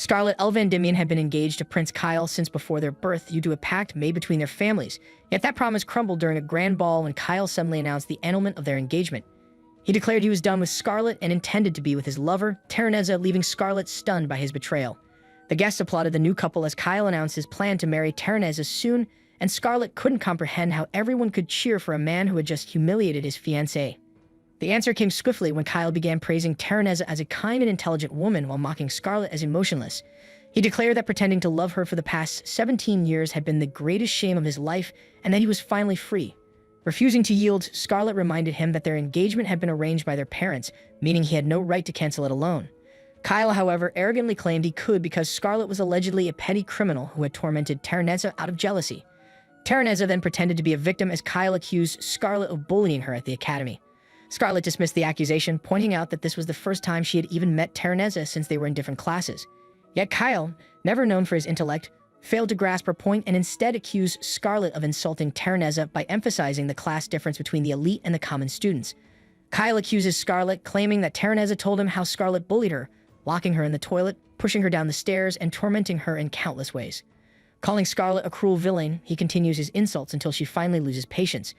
Scarlet Elva and Dimian had been engaged to Prince Kyle since before their birth due to a pact made between their families, yet that promise crumbled during a grand ball when Kyle suddenly announced the annulment of their engagement. He declared he was done with Scarlet and intended to be with his lover, Terraneza, leaving Scarlet stunned by his betrayal. The guests applauded the new couple as Kyle announced his plan to marry Terraneza soon, and Scarlet couldn't comprehend how everyone could cheer for a man who had just humiliated his fiancée. The answer came swiftly when Kyle began praising Terraneza as a kind and intelligent woman while mocking Scarlet as emotionless. He declared that pretending to love her for the past 17 years had been the greatest shame of his life and that he was finally free. Refusing to yield, Scarlet reminded him that their engagement had been arranged by their parents, meaning he had no right to cancel it alone. Kyle, however, arrogantly claimed he could because Scarlet was allegedly a petty criminal who had tormented Terraneza out of jealousy. Terraneza then pretended to be a victim as Kyle accused Scarlet of bullying her at the academy. Scarlet dismissed the accusation, pointing out that this was the first time she had even met Terraneza since they were in different classes. Yet Kyle, never known for his intellect, failed to grasp her point and instead accused Scarlet of insulting Terraneza by emphasizing the class difference between the elite and the common students. Kyle accuses Scarlet, claiming that Terraneza told him how Scarlet bullied her, locking her in the toilet, pushing her down the stairs, and tormenting her in countless ways. Calling Scarlet a cruel villain, he continues his insults until she finally loses patience.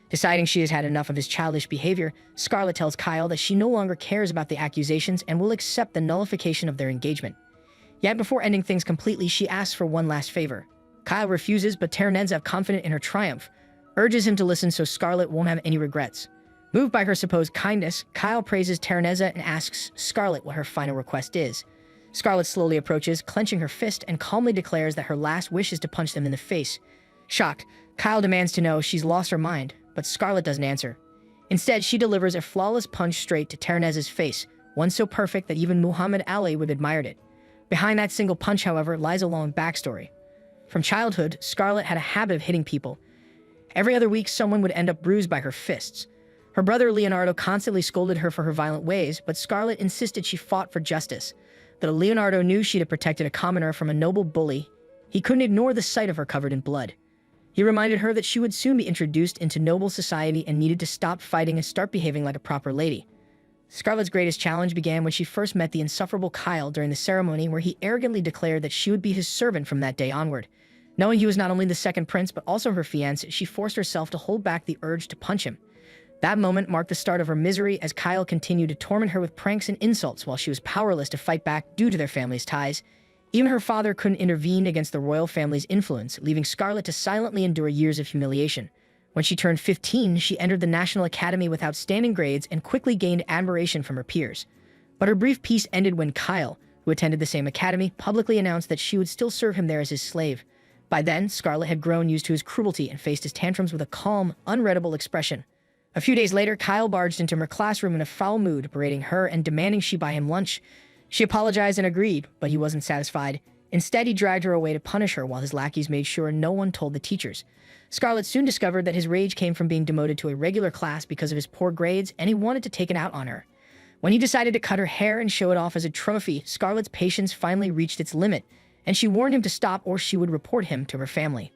Deciding she has had enough of his childish behavior, Scarlet tells Kyle that she no longer cares about the accusations and will accept the nullification of their engagement. Yet before ending things completely, she asks for one last favor. Kyle refuses, but Terraneza, confident in her triumph, urges him to listen so Scarlet won't have any regrets. Moved by her supposed kindness, Kyle praises Terraneza and asks Scarlet what her final request is. Scarlet slowly approaches, clenching her fist, and calmly declares that her last wish is to punch them in the face. Shocked, Kyle demands to know if she's lost her mind, but Scarlet doesn't answer. Instead, she delivers a flawless punch straight to Terraneza's face, one so perfect that even Muhammad Ali would have admired it. Behind that single punch, however, lies a long backstory. From childhood, Scarlet had a habit of hitting people. Every other week, someone would end up bruised by her fists. Her brother Leonardo constantly scolded her for her violent ways, but Scarlet insisted she fought for justice. Though Leonardo knew she'd have protected a commoner from a noble bully, he couldn't ignore the sight of her covered in blood. He reminded her that she would soon be introduced into noble society and needed to stop fighting and start behaving like a proper lady. Scarlet's greatest challenge began when she first met the insufferable Kyle during the ceremony, where he arrogantly declared that she would be his servant from that day onward. Knowing he was not only the second prince but also her fiancé, she forced herself to hold back the urge to punch him. That moment marked the start of her misery as Kyle continued to torment her with pranks and insults while she was powerless to fight back due to their family's ties. Even her father couldn't intervene against the royal family's influence, leaving Scarlet to silently endure years of humiliation. When she turned 15, she entered the National Academy with outstanding grades and quickly gained admiration from her peers. But her brief peace ended when Kyle, who attended the same academy, publicly announced that she would still serve him there as his slave. By then, Scarlet had grown used to his cruelty and faced his tantrums with a calm, unreadable expression. A few days later, Kyle barged into her classroom in a foul mood, berating her and demanding she buy him lunch. She apologized and agreed, but he wasn't satisfied. Instead, he dragged her away to punish her while his lackeys made sure no one told the teachers. Scarlet soon discovered that his rage came from being demoted to a regular class because of his poor grades, and he wanted to take it out on her. When he decided to cut her hair and show it off as a trophy, Scarlet's patience finally reached its limit, and she warned him to stop or she would report him to her family.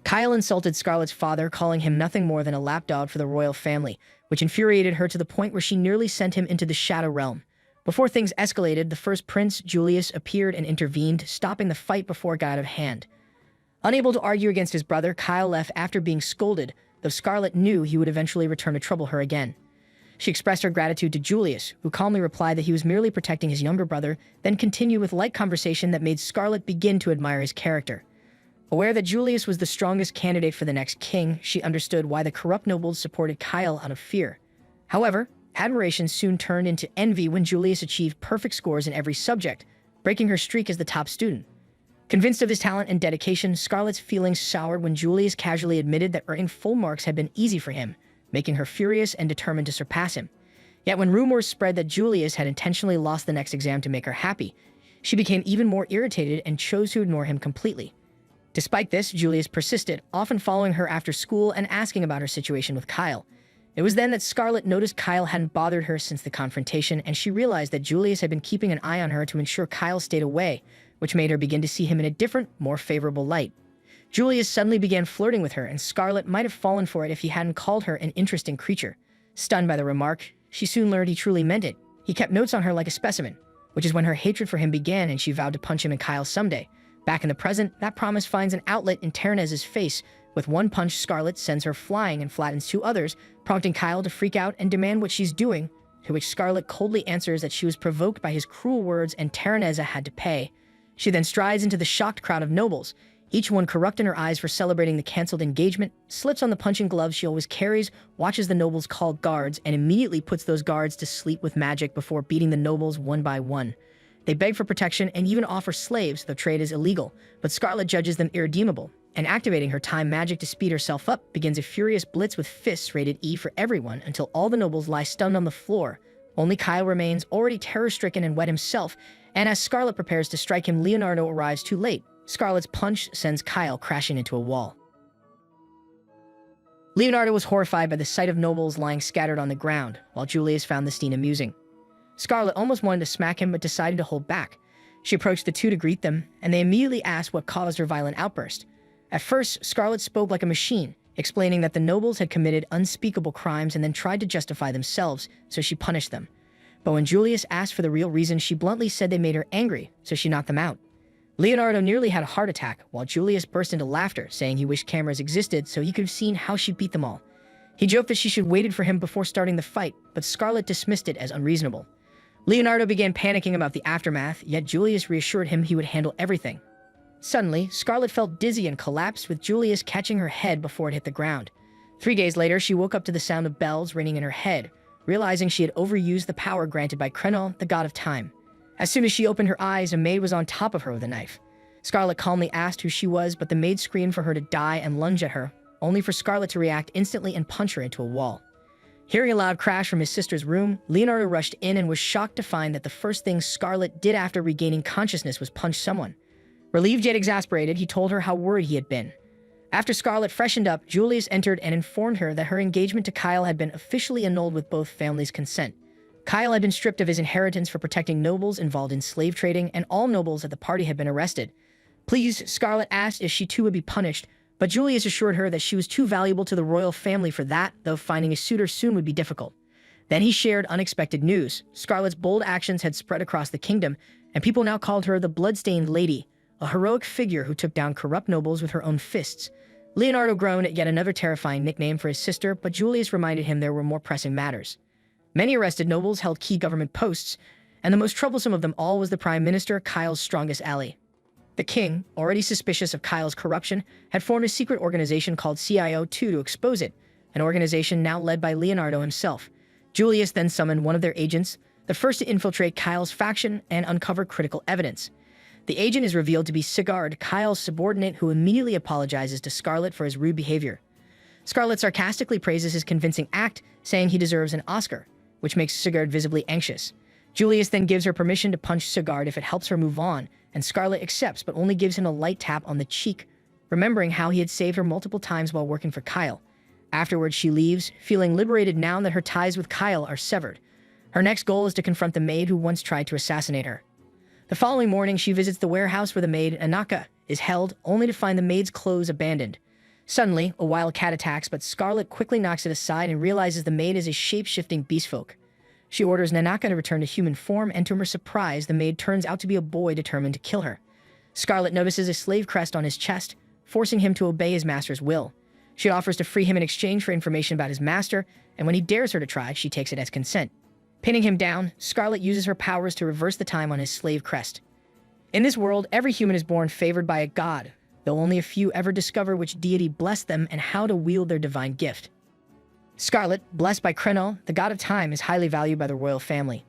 Kyle insulted Scarlet's father, calling him nothing more than a lapdog for the royal family, which infuriated her to the point where she nearly sent him into the Shadow Realm. Before things escalated, the first prince, Julius, appeared and intervened, stopping the fight before it got out of hand. Unable to argue against his brother, Kyle left after being scolded, though Scarlet knew he would eventually return to trouble her again. She expressed her gratitude to Julius, who calmly replied that he was merely protecting his younger brother, then continued with light conversation that made Scarlet begin to admire his character. Aware that Julius was the strongest candidate for the next king, she understood why the corrupt nobles supported Kyle out of fear. However, admiration soon turned into envy when Julius achieved perfect scores in every subject, breaking her streak as the top student. Convinced of his talent and dedication, Scarlet's feelings soured when Julius casually admitted that earning full marks had been easy for him, making her furious and determined to surpass him. Yet when rumors spread that Julius had intentionally lost the next exam to make her happy, she became even more irritated and chose to ignore him completely. Despite this, Julius persisted, often following her after school and asking about her situation with Kyle. It was then that Scarlet noticed Kyle hadn't bothered her since the confrontation, and she realized that Julius had been keeping an eye on her to ensure Kyle stayed away, which made her begin to see him in a different, more favorable light. Julius suddenly began flirting with her, and Scarlet might have fallen for it if he hadn't called her an interesting creature. Stunned by the remark, she soon learned he truly meant it. He kept notes on her like a specimen. which is when her hatred for him began and she vowed to punch him and Kyle someday. Back in the present, that promise finds an outlet in Terranez's face. With one punch, Scarlet sends her flying and flattens two others, prompting Kyle to freak out and demand what she's doing, to which Scarlet coldly answers that she was provoked by his cruel words and Terranez had to pay. She then strides into the shocked crowd of nobles, each one corrupt in her eyes for celebrating the cancelled engagement, slips on the punching gloves she always carries, watches the nobles call guards, and immediately puts those guards to sleep with magic before beating the nobles one by one. They beg for protection and even offer slaves, though trade is illegal, but Scarlet judges them irredeemable, and activating her time magic to speed herself up, begins a furious blitz with fists rated E for everyone until all the nobles lie stunned on the floor. Only Kyle remains, already terror-stricken and wet himself, and as Scarlet prepares to strike him, Leonardo arrives too late. Scarlet's punch sends Kyle crashing into a wall. Leonardo was horrified by the sight of nobles lying scattered on the ground, while Julius found the scene amusing. Scarlet almost wanted to smack him but decided to hold back. She approached the two to greet them, and they immediately asked what caused her violent outburst. At first, Scarlet spoke like a machine, explaining that the nobles had committed unspeakable crimes and then tried to justify themselves, so she punished them. But when Julius asked for the real reason, she bluntly said they made her angry, so she knocked them out. Leonardo nearly had a heart attack, while Julius burst into laughter, saying he wished cameras existed so he could have seen how she beat them all. He joked that she should have waited for him before starting the fight, but Scarlet dismissed it as unreasonable. Leonardo began panicking about the aftermath, yet Julius reassured him he would handle everything. Suddenly, Scarlet felt dizzy and collapsed, with Julius catching her head before it hit the ground. 3 days later, she woke up to the sound of bells ringing in her head, realizing she had overused the power granted by Krenol, the god of time. As soon as she opened her eyes, a maid was on top of her with a knife. Scarlet calmly asked who she was, but the maid screamed for her to die and lunge at her, only for Scarlet to react instantly and punch her into a wall. Hearing a loud crash from his sister's room, Leonardo rushed in and was shocked to find that the first thing Scarlet did after regaining consciousness was punch someone. Relieved yet exasperated, he told her how worried he had been. After Scarlet freshened up, Julius entered and informed her that her engagement to Kyle had been officially annulled with both families' consent. Kyle had been stripped of his inheritance for protecting nobles involved in slave trading, and all nobles at the party had been arrested. Pleased, Scarlet asked if she too would be punished, but Julius assured her that she was too valuable to the royal family for that, though finding a suitor soon would be difficult. Then he shared unexpected news. Scarlet's bold actions had spread across the kingdom, and people now called her the Bloodstained Lady, a heroic figure who took down corrupt nobles with her own fists. Leonardo groaned at yet another terrifying nickname for his sister, but Julius reminded him there were more pressing matters. Many arrested nobles held key government posts, and the most troublesome of them all was the Prime Minister, Kyle's strongest ally. The king, already suspicious of Kyle's corruption, had formed a secret organization called CIO-2 to expose it, an organization now led by Leonardo himself. Julius then summoned one of their agents, the first to infiltrate Kyle's faction and uncover critical evidence. The agent is revealed to be Sigurd, Kyle's subordinate, who immediately apologizes to Scarlet for his rude behavior. Scarlet sarcastically praises his convincing act, saying he deserves an Oscar, which makes Sigurd visibly anxious. Julius then gives her permission to punch Sigurd if it helps her move on, and Scarlet accepts but only gives him a light tap on the cheek, remembering how he had saved her multiple times while working for Kyle. Afterwards, she leaves, feeling liberated now that her ties with Kyle are severed. Her next goal is to confront the maid who once tried to assassinate her. The following morning, she visits the warehouse where the maid, Anaka, is held, only to find the maid's clothes abandoned. Suddenly, a wild cat attacks, but Scarlet quickly knocks it aside and realizes the maid is a shape-shifting beastfolk. She orders Nanaka to return to human form, and to her surprise, the maid turns out to be a boy determined to kill her. Scarlet notices a slave crest on his chest, forcing him to obey his master's will. She offers to free him in exchange for information about his master, and when he dares her to try, she takes it as consent. Pinning him down, Scarlet uses her powers to reverse the time on his slave crest. In this world, every human is born favored by a god, though only a few ever discover which deity blessed them and how to wield their divine gift. Scarlet, blessed by Krenol, the god of time, is highly valued by the royal family.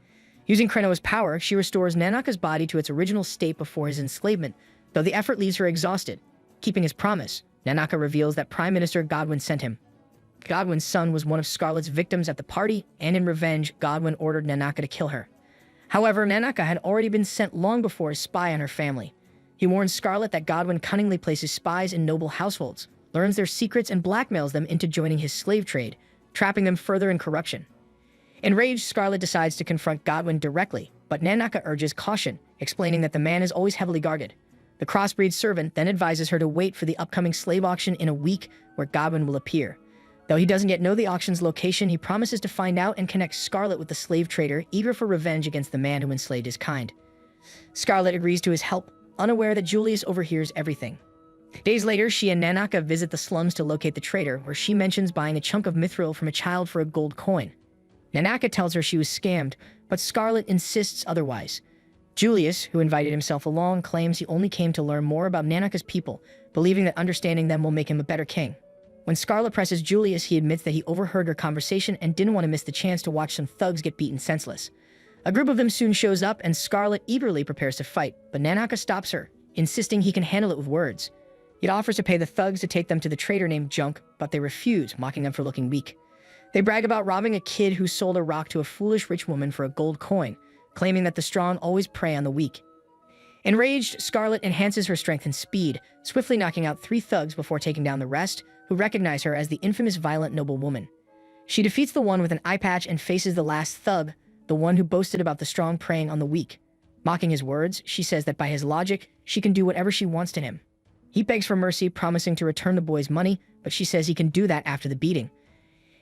Using Krenol's power, she restores Nanaka's body to its original state before his enslavement, though the effort leaves her exhausted. Keeping his promise, Nanaka reveals that Prime Minister Godwin sent him. Godwin's son was one of Scarlet's victims at the party, and in revenge, Godwin ordered Nanaka to kill her. However, Nanaka had already been sent long before as spy on her family. He warns Scarlet that Godwin cunningly places spies in noble households, learns their secrets, and blackmails them into joining his slave trade, trapping them further in corruption. Enraged, Scarlet decides to confront Godwin directly, but Nanaka urges caution, explaining that the man is always heavily guarded. The crossbreed servant then advises her to wait for the upcoming slave auction in a week, where Godwin will appear. Though he doesn't yet know the auction's location, he promises to find out and connect Scarlet with the slave trader, eager for revenge against the man who enslaved his kind. Scarlet agrees to his help, unaware that Julius overhears everything. Days later, she and Nanaka visit the slums to locate the trader, where she mentions buying a chunk of mithril from a child for a gold coin. Nanaka tells her she was scammed, but Scarlet insists otherwise. Julius, who invited himself along, claims he only came to learn more about Nanaka's people, believing that understanding them will make him a better king. When Scarlet presses Julius, he admits that he overheard her conversation and didn't want to miss the chance to watch some thugs get beaten senseless. A group of them soon shows up, and Scarlet eagerly prepares to fight, but Nanaka stops her, insisting he can handle it with words. He offers to pay the thugs to take them to the trader named Junk, but they refuse, mocking them for looking weak. They brag about robbing a kid who sold a rock to a foolish rich woman for a gold coin, claiming that the strong always prey on the weak. Enraged, Scarlet enhances her strength and speed, swiftly knocking out 3 thugs before taking down the rest, who recognize her as the infamous violent noblewoman. She defeats the one with an eye patch and faces the last thug, the one who boasted about the strong preying on the weak. Mocking his words, she says that by his logic, she can do whatever she wants to him. He begs for mercy, promising to return the boy's money, but she says he can do that after the beating.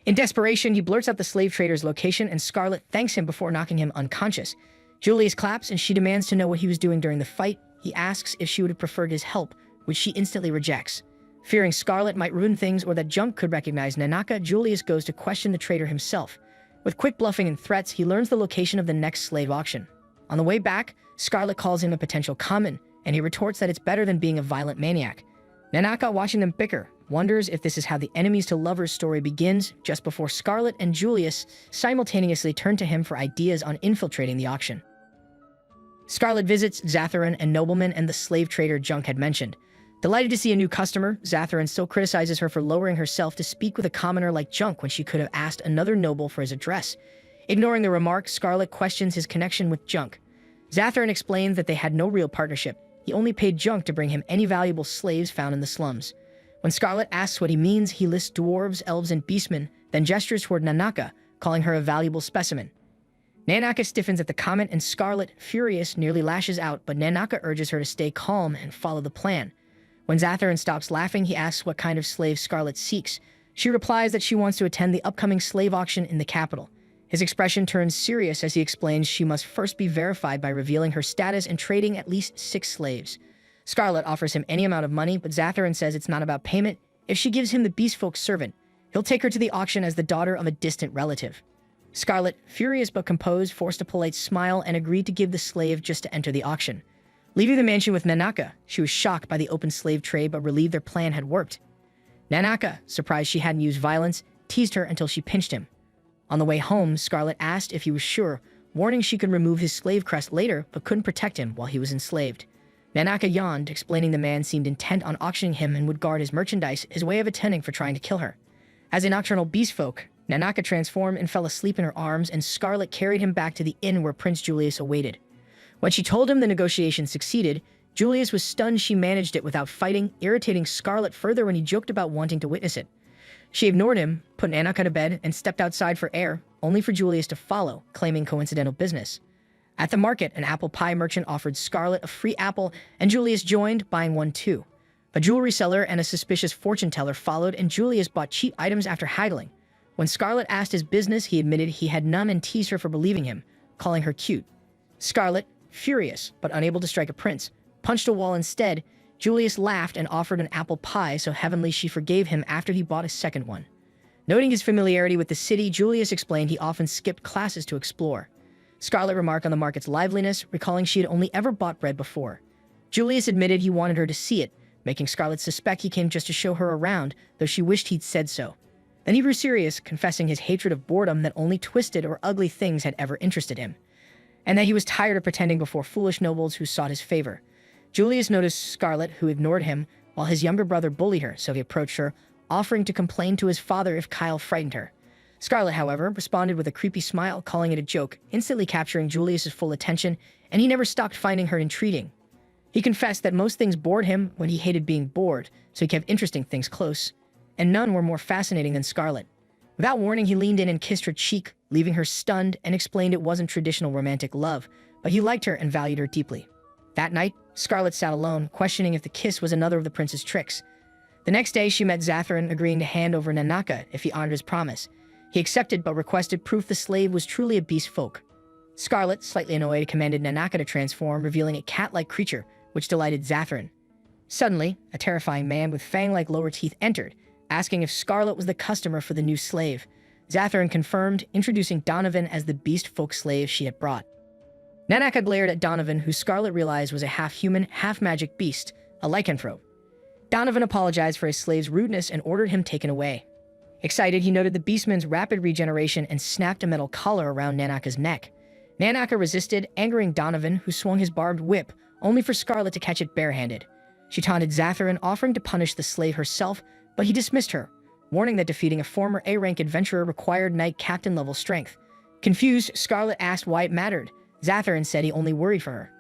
In desperation, he blurts out the slave trader's location, and Scarlet thanks him before knocking him unconscious. Julius claps, and she demands to know what he was doing during the fight. He asks if she would have preferred his help, which she instantly rejects. Fearing Scarlet might ruin things or that Junk could recognize Nanaka, Julius goes to question the trader himself. With quick bluffing and threats, he learns the location of the next slave auction. On the way back, Scarlet calls him a potential common, and he retorts that it's better than being a violent maniac. Nanaka, watching them bicker, wonders if this is how the enemies to lovers story begins, just before Scarlet and Julius simultaneously turn to him for ideas on infiltrating the auction. Scarlet visits Zatharan and nobleman and the slave trader Junk had mentioned. Delighted to see a new customer, Zatharan still criticizes her for lowering herself to speak with a commoner like Junk when she could have asked another noble for his address. Ignoring the remark, Scarlet questions his connection with Junk. Zatharan explains that they had no real partnership. He only paid Junk to bring him any valuable slaves found in the slums. When Scarlet asks what he means, he lists dwarves, elves, and beastmen, then gestures toward Nanaka, calling her a valuable specimen. Nanaka stiffens at the comment, and Scarlet, furious, nearly lashes out, but Nanaka urges her to stay calm and follow the plan. When Zatharan stops laughing, he asks what kind of slave Scarlet seeks. She replies that she wants to attend the upcoming slave auction in the capital. His expression turns serious as he explains she must first be verified by revealing her status and trading at least 6 slaves. Scarlet offers him any amount of money, but Zatharan says it's not about payment. If she gives him the beastfolk's servant, he'll take her to the auction as the daughter of a distant relative. Scarlet, furious but composed, forced a polite smile and agreed to give the slave just to enter the auction. Leaving the mansion with Nanaka, she was shocked by the open slave trade but relieved their plan had worked. Nanaka, surprised she hadn't used violence, teased her until she pinched him. On the way home, Scarlet asked if he was sure, warning she could remove his slave crest later but couldn't protect him while he was enslaved. Nanaka yawned, explaining the man seemed intent on auctioning him and would guard his merchandise, his way of atoning for trying to kill her. As a nocturnal beastfolk, Nanaka transformed and fell asleep in her arms, and Scarlet carried him back to the inn where Prince Julius awaited. When she told him the negotiation succeeded, Julius was stunned she managed it without fighting, irritating Scarlet further when he joked about wanting to witness it. She ignored him, put Nanaka to bed, and stepped outside for air, only for Julius to follow, claiming coincidental business. At the market, an apple pie merchant offered Scarlet a free apple, and Julius joined, buying one too. A jewelry seller and a suspicious fortune teller followed, and Julius bought cheap items after haggling. When Scarlet asked his business, he admitted he had none and teased her for believing him, calling her cute. Scarlet, furious but unable to strike a prince, punched a wall instead. Julius laughed and offered an apple pie so heavenly she forgave him after he bought a second one. Noting his familiarity with the city, Julius explained he often skipped classes to explore. Scarlet remarked on the market's liveliness, recalling she had only ever bought bread before. Julius admitted he wanted her to see it, making Scarlet suspect he came just to show her around, though she wished he'd said so. Then he grew serious, confessing his hatred of boredom, that only twisted or ugly things had ever interested him, and that he was tired of pretending before foolish nobles who sought his favor. Julius noticed Scarlet, who ignored him, while his younger brother bullied her, so he approached her, offering to complain to his father if Kyle frightened her. Scarlet, however, responded with a creepy smile, calling it a joke, instantly capturing Julius's full attention, and he never stopped finding her intriguing. He confessed that most things bored him when he hated being bored, so he kept interesting things close, and none were more fascinating than Scarlet. Without warning, he leaned in and kissed her cheek, leaving her stunned, and explained it wasn't traditional romantic love, but he liked her and valued her deeply. That night, Scarlet sat alone, questioning if the kiss was another of the prince's tricks. The next day, she met Zatharin, agreeing to hand over Nanaka if he honored his promise. He accepted, but requested proof the slave was truly a beast folk. Scarlet, slightly annoyed, commanded Nanaka to transform, revealing a cat-like creature, which delighted Zatharin. Suddenly, a terrifying man with fang-like lower teeth entered, asking if Scarlet was the customer for the new slave. Zatharin confirmed, introducing Donovan as the beast folk slave she had brought. Nanaka glared at Donovan, who Scarlet realized was a half-human, half-magic beast, a lycanthrope. Donovan apologized for his slave's rudeness and ordered him taken away. Excited, he noted the beastman's rapid regeneration and snapped a metal collar around Nanaka's neck. Nanaka resisted, angering Donovan, who swung his barbed whip, only for Scarlet to catch it barehanded. She taunted Zatharin, offering to punish the slave herself, but he dismissed her, warning that defeating a former A-rank adventurer required knight captain-level strength. Confused, Scarlet asked why it mattered. Zatharin said he only worried for her.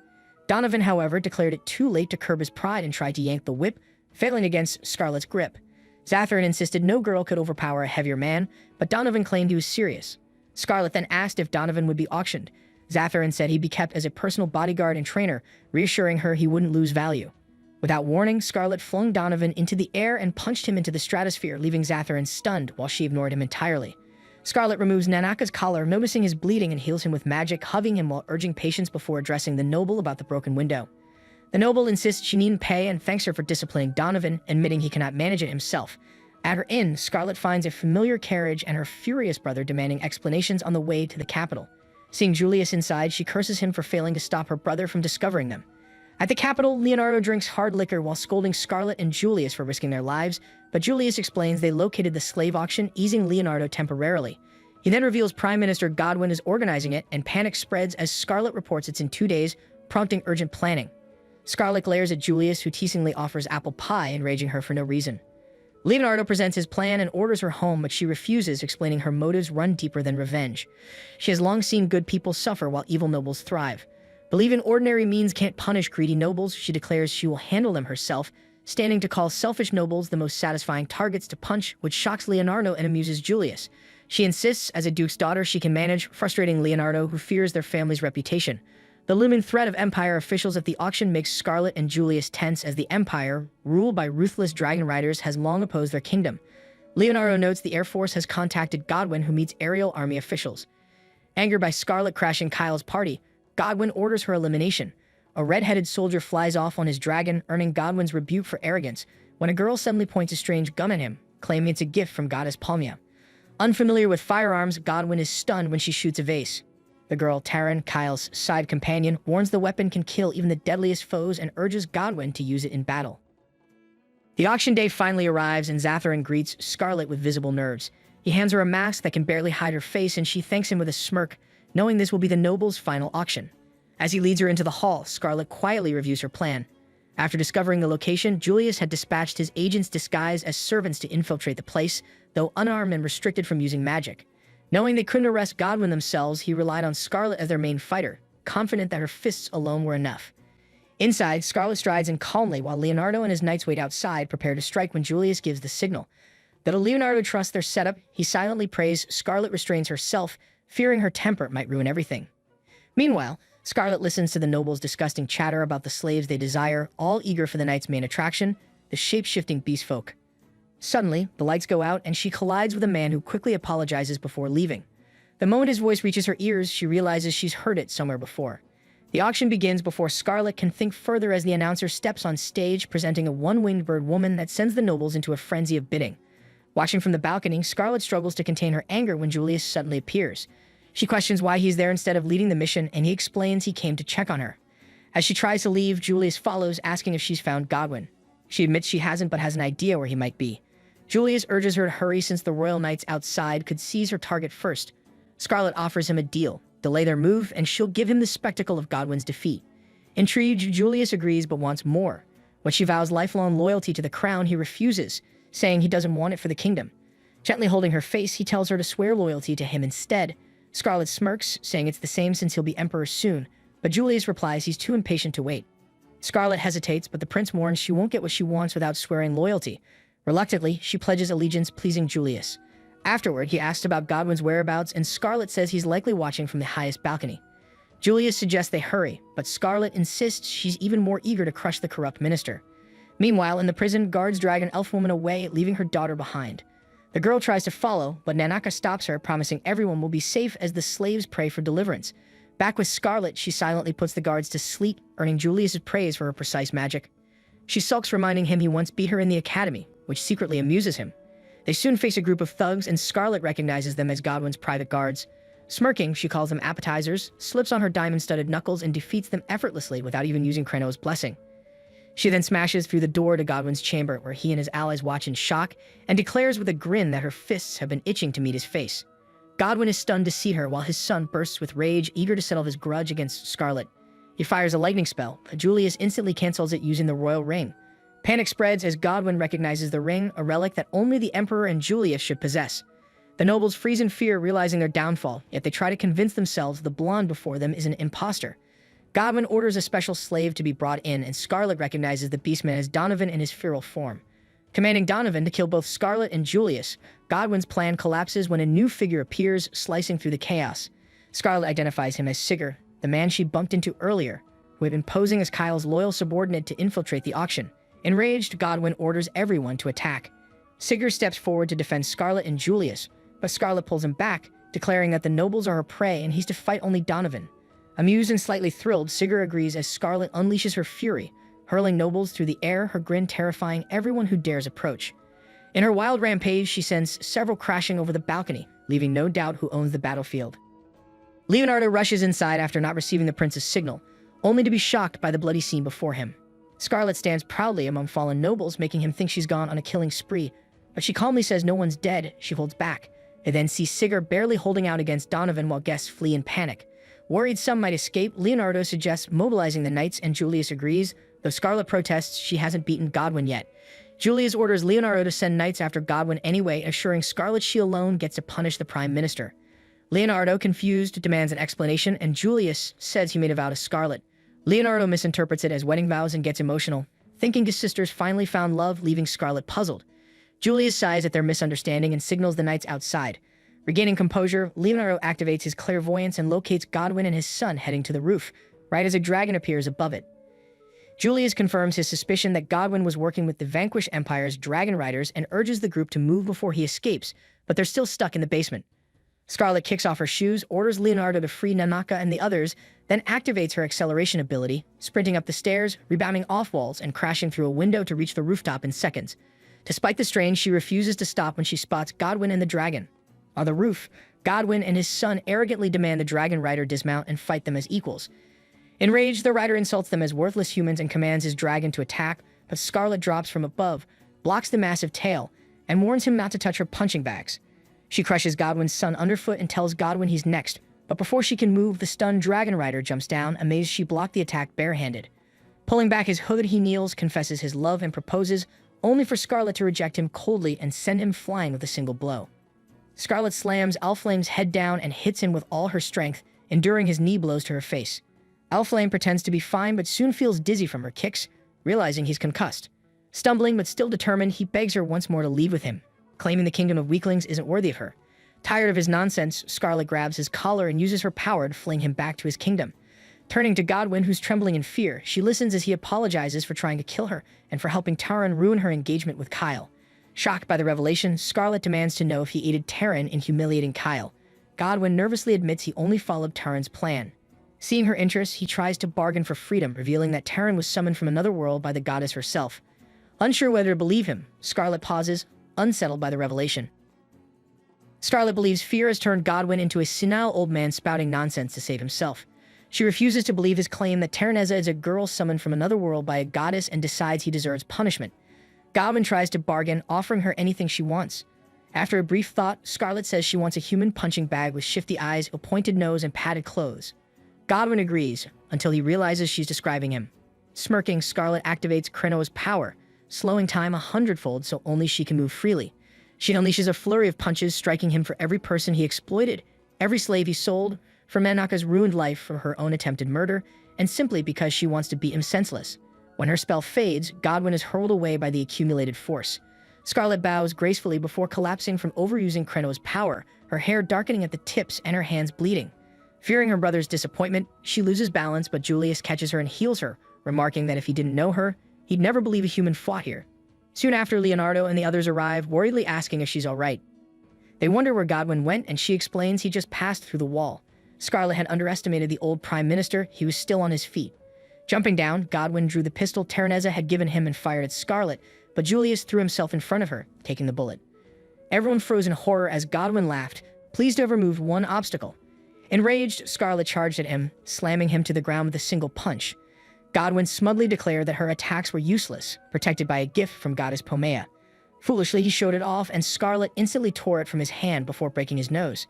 Donovan, however, declared it too late to curb his pride and tried to yank the whip, failing against Scarlet's grip. Zatharin insisted no girl could overpower a heavier man, but Donovan claimed he was serious. Scarlet then asked if Donovan would be auctioned. Zatharin said he'd be kept as a personal bodyguard and trainer, reassuring her he wouldn't lose value. Without warning, Scarlet flung Donovan into the air and punched him into the stratosphere, leaving Zatharin stunned while she ignored him entirely. Scarlet removes Nanaka's collar, noticing his bleeding, and heals him with magic, hugging him while urging patience before addressing the noble about the broken window. The noble insists she needn't pay and thanks her for disciplining Donovan, admitting he cannot manage it himself. At her inn, Scarlet finds a familiar carriage and her furious brother demanding explanations on the way to the capital. Seeing Julius inside, she curses him for failing to stop her brother from discovering them. At the capital, Leonardo drinks hard liquor while scolding Scarlet and Julius for risking their lives, but Julius explains they located the slave auction, easing Leonardo temporarily. He then reveals Prime Minister Godwin is organizing it, and panic spreads as Scarlet reports it's in 2 days, prompting urgent planning. Scarlet glares at Julius, who teasingly offers apple pie, enraging her for no reason. Leonardo presents his plan and orders her home, but she refuses, explaining her motives run deeper than revenge. She has long seen good people suffer while evil nobles thrive. Believing ordinary means can't punish greedy nobles, she declares she will handle them herself, standing to call selfish nobles the most satisfying targets to punch, which shocks Leonardo and amuses Julius. She insists, as a duke's daughter, she can manage, frustrating Leonardo, who fears their family's reputation. The looming threat of Empire officials at the auction makes Scarlet and Julius tense, as the Empire, ruled by ruthless dragon riders, has long opposed their kingdom. Leonardo notes the Air Force has contacted Godwin, who meets aerial army officials. Angered by Scarlet crashing Kyle's party, Godwin orders her elimination. A red-headed soldier flies off on his dragon, earning Godwin's rebuke for arrogance, when a girl suddenly points a strange gun at him, claiming it's a gift from goddess Palmia. Unfamiliar with firearms, Godwin is stunned when she shoots a vase. The girl, Taryn, Kyle's side companion, warns the weapon can kill even the deadliest foes and urges Godwin to use it in battle. The auction day finally arrives, and Zatharin greets Scarlet with visible nerves. He hands her a mask that can barely hide her face, and she thanks him with a smirk, knowing this will be the noble's final auction. As he leads her into the hall, Scarlet quietly reviews her plan. After discovering the location, Julius had dispatched his agents disguised as servants to infiltrate the place, though unarmed and restricted from using magic. Knowing they couldn't arrest Godwin themselves, he relied on Scarlet as their main fighter, confident that her fists alone were enough. Inside, Scarlet strides in calmly while Leonardo and his knights wait outside, prepared to strike when Julius gives the signal. Though Leonardo trusts their setup, he silently prays. Scarlet restrains herself, fearing her temper might ruin everything. Meanwhile, Scarlet listens to the nobles' disgusting chatter about the slaves they desire, all eager for the night's main attraction, the shape-shifting beast folk. Suddenly, the lights go out and she collides with a man who quickly apologizes before leaving. The moment his voice reaches her ears, she realizes she's heard it somewhere before. The auction begins before Scarlet can think further, as the announcer steps on stage, presenting a one-winged bird woman that sends the nobles into a frenzy of bidding. Watching from the balcony, Scarlet struggles to contain her anger when Julius suddenly appears. She questions why he's there instead of leading the mission, and he explains he came to check on her. As she tries to leave, Julius follows, asking if she's found Godwin. She admits she hasn't, but has an idea where he might be. Julius urges her to hurry since the royal knights outside could seize her target first. Scarlet offers him a deal: delay their move, and she'll give him the spectacle of Godwin's defeat. Intrigued, Julius agrees but wants more. When she vows lifelong loyalty to the crown, he refuses, saying he doesn't want it for the kingdom. Gently holding her face, he tells her to swear loyalty to him instead. Scarlet smirks, saying it's the same since he'll be emperor soon, but Julius replies he's too impatient to wait. Scarlet hesitates, but the prince warns she won't get what she wants without swearing loyalty. Reluctantly, she pledges allegiance, pleasing Julius. Afterward, he asks about Godwin's whereabouts, and Scarlet says he's likely watching from the highest balcony. Julius suggests they hurry, but Scarlet insists she's even more eager to crush the corrupt minister. Meanwhile, in the prison, guards drag an elf woman away, leaving her daughter behind. The girl tries to follow, but Nanaka stops her, promising everyone will be safe as the slaves pray for deliverance. Back with Scarlet, she silently puts the guards to sleep, earning Julius's praise for her precise magic. She sulks, reminding him he once beat her in the academy, which secretly amuses him. They soon face a group of thugs, and Scarlet recognizes them as Godwin's private guards. Smirking, she calls them appetizers, slips on her diamond-studded knuckles, and defeats them effortlessly without even using Kreno's blessing. She then smashes through the door to Godwin's chamber, where he and his allies watch in shock, and declares with a grin that her fists have been itching to meet his face. Godwin is stunned to see her, while his son bursts with rage, eager to settle his grudge against Scarlet. He fires a lightning spell, but Julius instantly cancels it using the royal ring. Panic spreads as Godwin recognizes the ring, a relic that only the Emperor and Julius should possess. The nobles freeze in fear, realizing their downfall, yet they try to convince themselves the blonde before them is an imposter. Godwin orders a special slave to be brought in, and Scarlet recognizes the beastman as Donovan in his feral form. Commanding Donovan to kill both Scarlet and Julius, Godwin's plan collapses when a new figure appears, slicing through the chaos. Scarlet identifies him as Sigurd, the man she bumped into earlier, who had been posing as Kyle's loyal subordinate to infiltrate the auction. Enraged, Godwin orders everyone to attack. Sigurd steps forward to defend Scarlet and Julius, but Scarlet pulls him back, declaring that the nobles are her prey and he's to fight only Donovan. Amused and slightly thrilled, Sigurd agrees as Scarlet unleashes her fury, hurling nobles through the air, her grin terrifying everyone who dares approach. In her wild rampage, she sends several crashing over the balcony, leaving no doubt who owns the battlefield. Leonardo rushes inside after not receiving the prince's signal, only to be shocked by the bloody scene before him. Scarlet stands proudly among fallen nobles, making him think she's gone on a killing spree, but she calmly says no one's dead. She holds back. They then see Sigurd barely holding out against Donovan while guests flee in panic. Worried some might escape, Leonardo suggests mobilizing the knights, and Julius agrees, though Scarlet protests she hasn't beaten Godwin yet. Julius orders Leonardo to send knights after Godwin anyway, assuring Scarlet she alone gets to punish the Prime Minister. Leonardo, confused, demands an explanation, and Julius says he made a vow to Scarlet. Leonardo misinterprets it as wedding vows and gets emotional, thinking his sisters finally found love, leaving Scarlet puzzled. Julius sighs at their misunderstanding and signals the knights outside. Regaining composure, Leonardo activates his clairvoyance and locates Godwin and his son heading to the roof, right as a dragon appears above it. Julius confirms his suspicion that Godwin was working with the vanquished Empire's dragon riders and urges the group to move before he escapes, but they're still stuck in the basement. Scarlet kicks off her shoes, orders Leonardo to free Nanaka and the others, then activates her acceleration ability, sprinting up the stairs, rebounding off walls, and crashing through a window to reach the rooftop in seconds. Despite the strain, she refuses to stop when she spots Godwin and the dragon. On the roof, Godwin and his son arrogantly demand the dragon rider dismount and fight them as equals. Enraged, the rider insults them as worthless humans and commands his dragon to attack, but Scarlet drops from above, blocks the massive tail, and warns him not to touch her punching bags. She crushes Godwin's son underfoot and tells Godwin he's next, but before she can move, the stunned dragon rider jumps down, amazed she blocked the attack barehanded. Pulling back his hood, he kneels, confesses his love, and proposes, only for Scarlet to reject him coldly and send him flying with a single blow. Scarlet slams Alflame's head down and hits him with all her strength, enduring his knee blows to her face. Alflame pretends to be fine but soon feels dizzy from her kicks, realizing he's concussed. Stumbling but still determined, he begs her once more to leave with him, claiming the kingdom of weaklings isn't worthy of her. Tired of his nonsense, Scarlet grabs his collar and uses her power to fling him back to his kingdom. Turning to Godwin, who's trembling in fear, she listens as he apologizes for trying to kill her and for helping Taran ruin her engagement with Kyle. Shocked by the revelation, Scarlet demands to know if he aided Taran in humiliating Kyle. Godwin nervously admits he only followed Taran's plan. Seeing her interest, he tries to bargain for freedom, revealing that Taran was summoned from another world by the goddess herself. Unsure whether to believe him, Scarlet pauses, unsettled by the revelation. Scarlet believes fear has turned Godwin into a senile old man spouting nonsense to save himself. She refuses to believe his claim that Taraneza is a girl summoned from another world by a goddess and decides he deserves punishment. Godwin tries to bargain, offering her anything she wants. After a brief thought, Scarlet says she wants a human punching bag with shifty eyes, a pointed nose, and padded clothes. Godwin agrees, until he realizes she's describing him. Smirking, Scarlet activates Kreno's power, slowing time 100-fold so only she can move freely. She unleashes a flurry of punches, striking him for every person he exploited, every slave he sold, for Nanaka's ruined life from her own attempted murder, and simply because she wants to beat him senseless. When her spell fades, Godwin is hurled away by the accumulated force. Scarlet bows gracefully before collapsing from overusing Kreno's power, her hair darkening at the tips and her hands bleeding. Fearing her brother's disappointment, she loses balance, but Julius catches her and heals her, remarking that if he didn't know her, He'd never believe a human fought here. Soon after, Leonardo and the others arrive, worriedly asking if she's all right. They wonder where Godwin went, and she explains he just passed through the wall. Scarlet had underestimated the old prime minister. He was still on his feet. Jumping down, Godwin drew the pistol Terranezza had given him and fired at Scarlet, but Julius threw himself in front of her, taking the bullet. Everyone froze in horror as Godwin laughed, pleased to have removed one obstacle. Enraged, Scarlet charged at him, slamming him to the ground with a single punch. Godwin smugly declared that her attacks were useless, protected by a gift from goddess Pomea. Foolishly, he showed it off, and Scarlet instantly tore it from his hand before breaking his nose.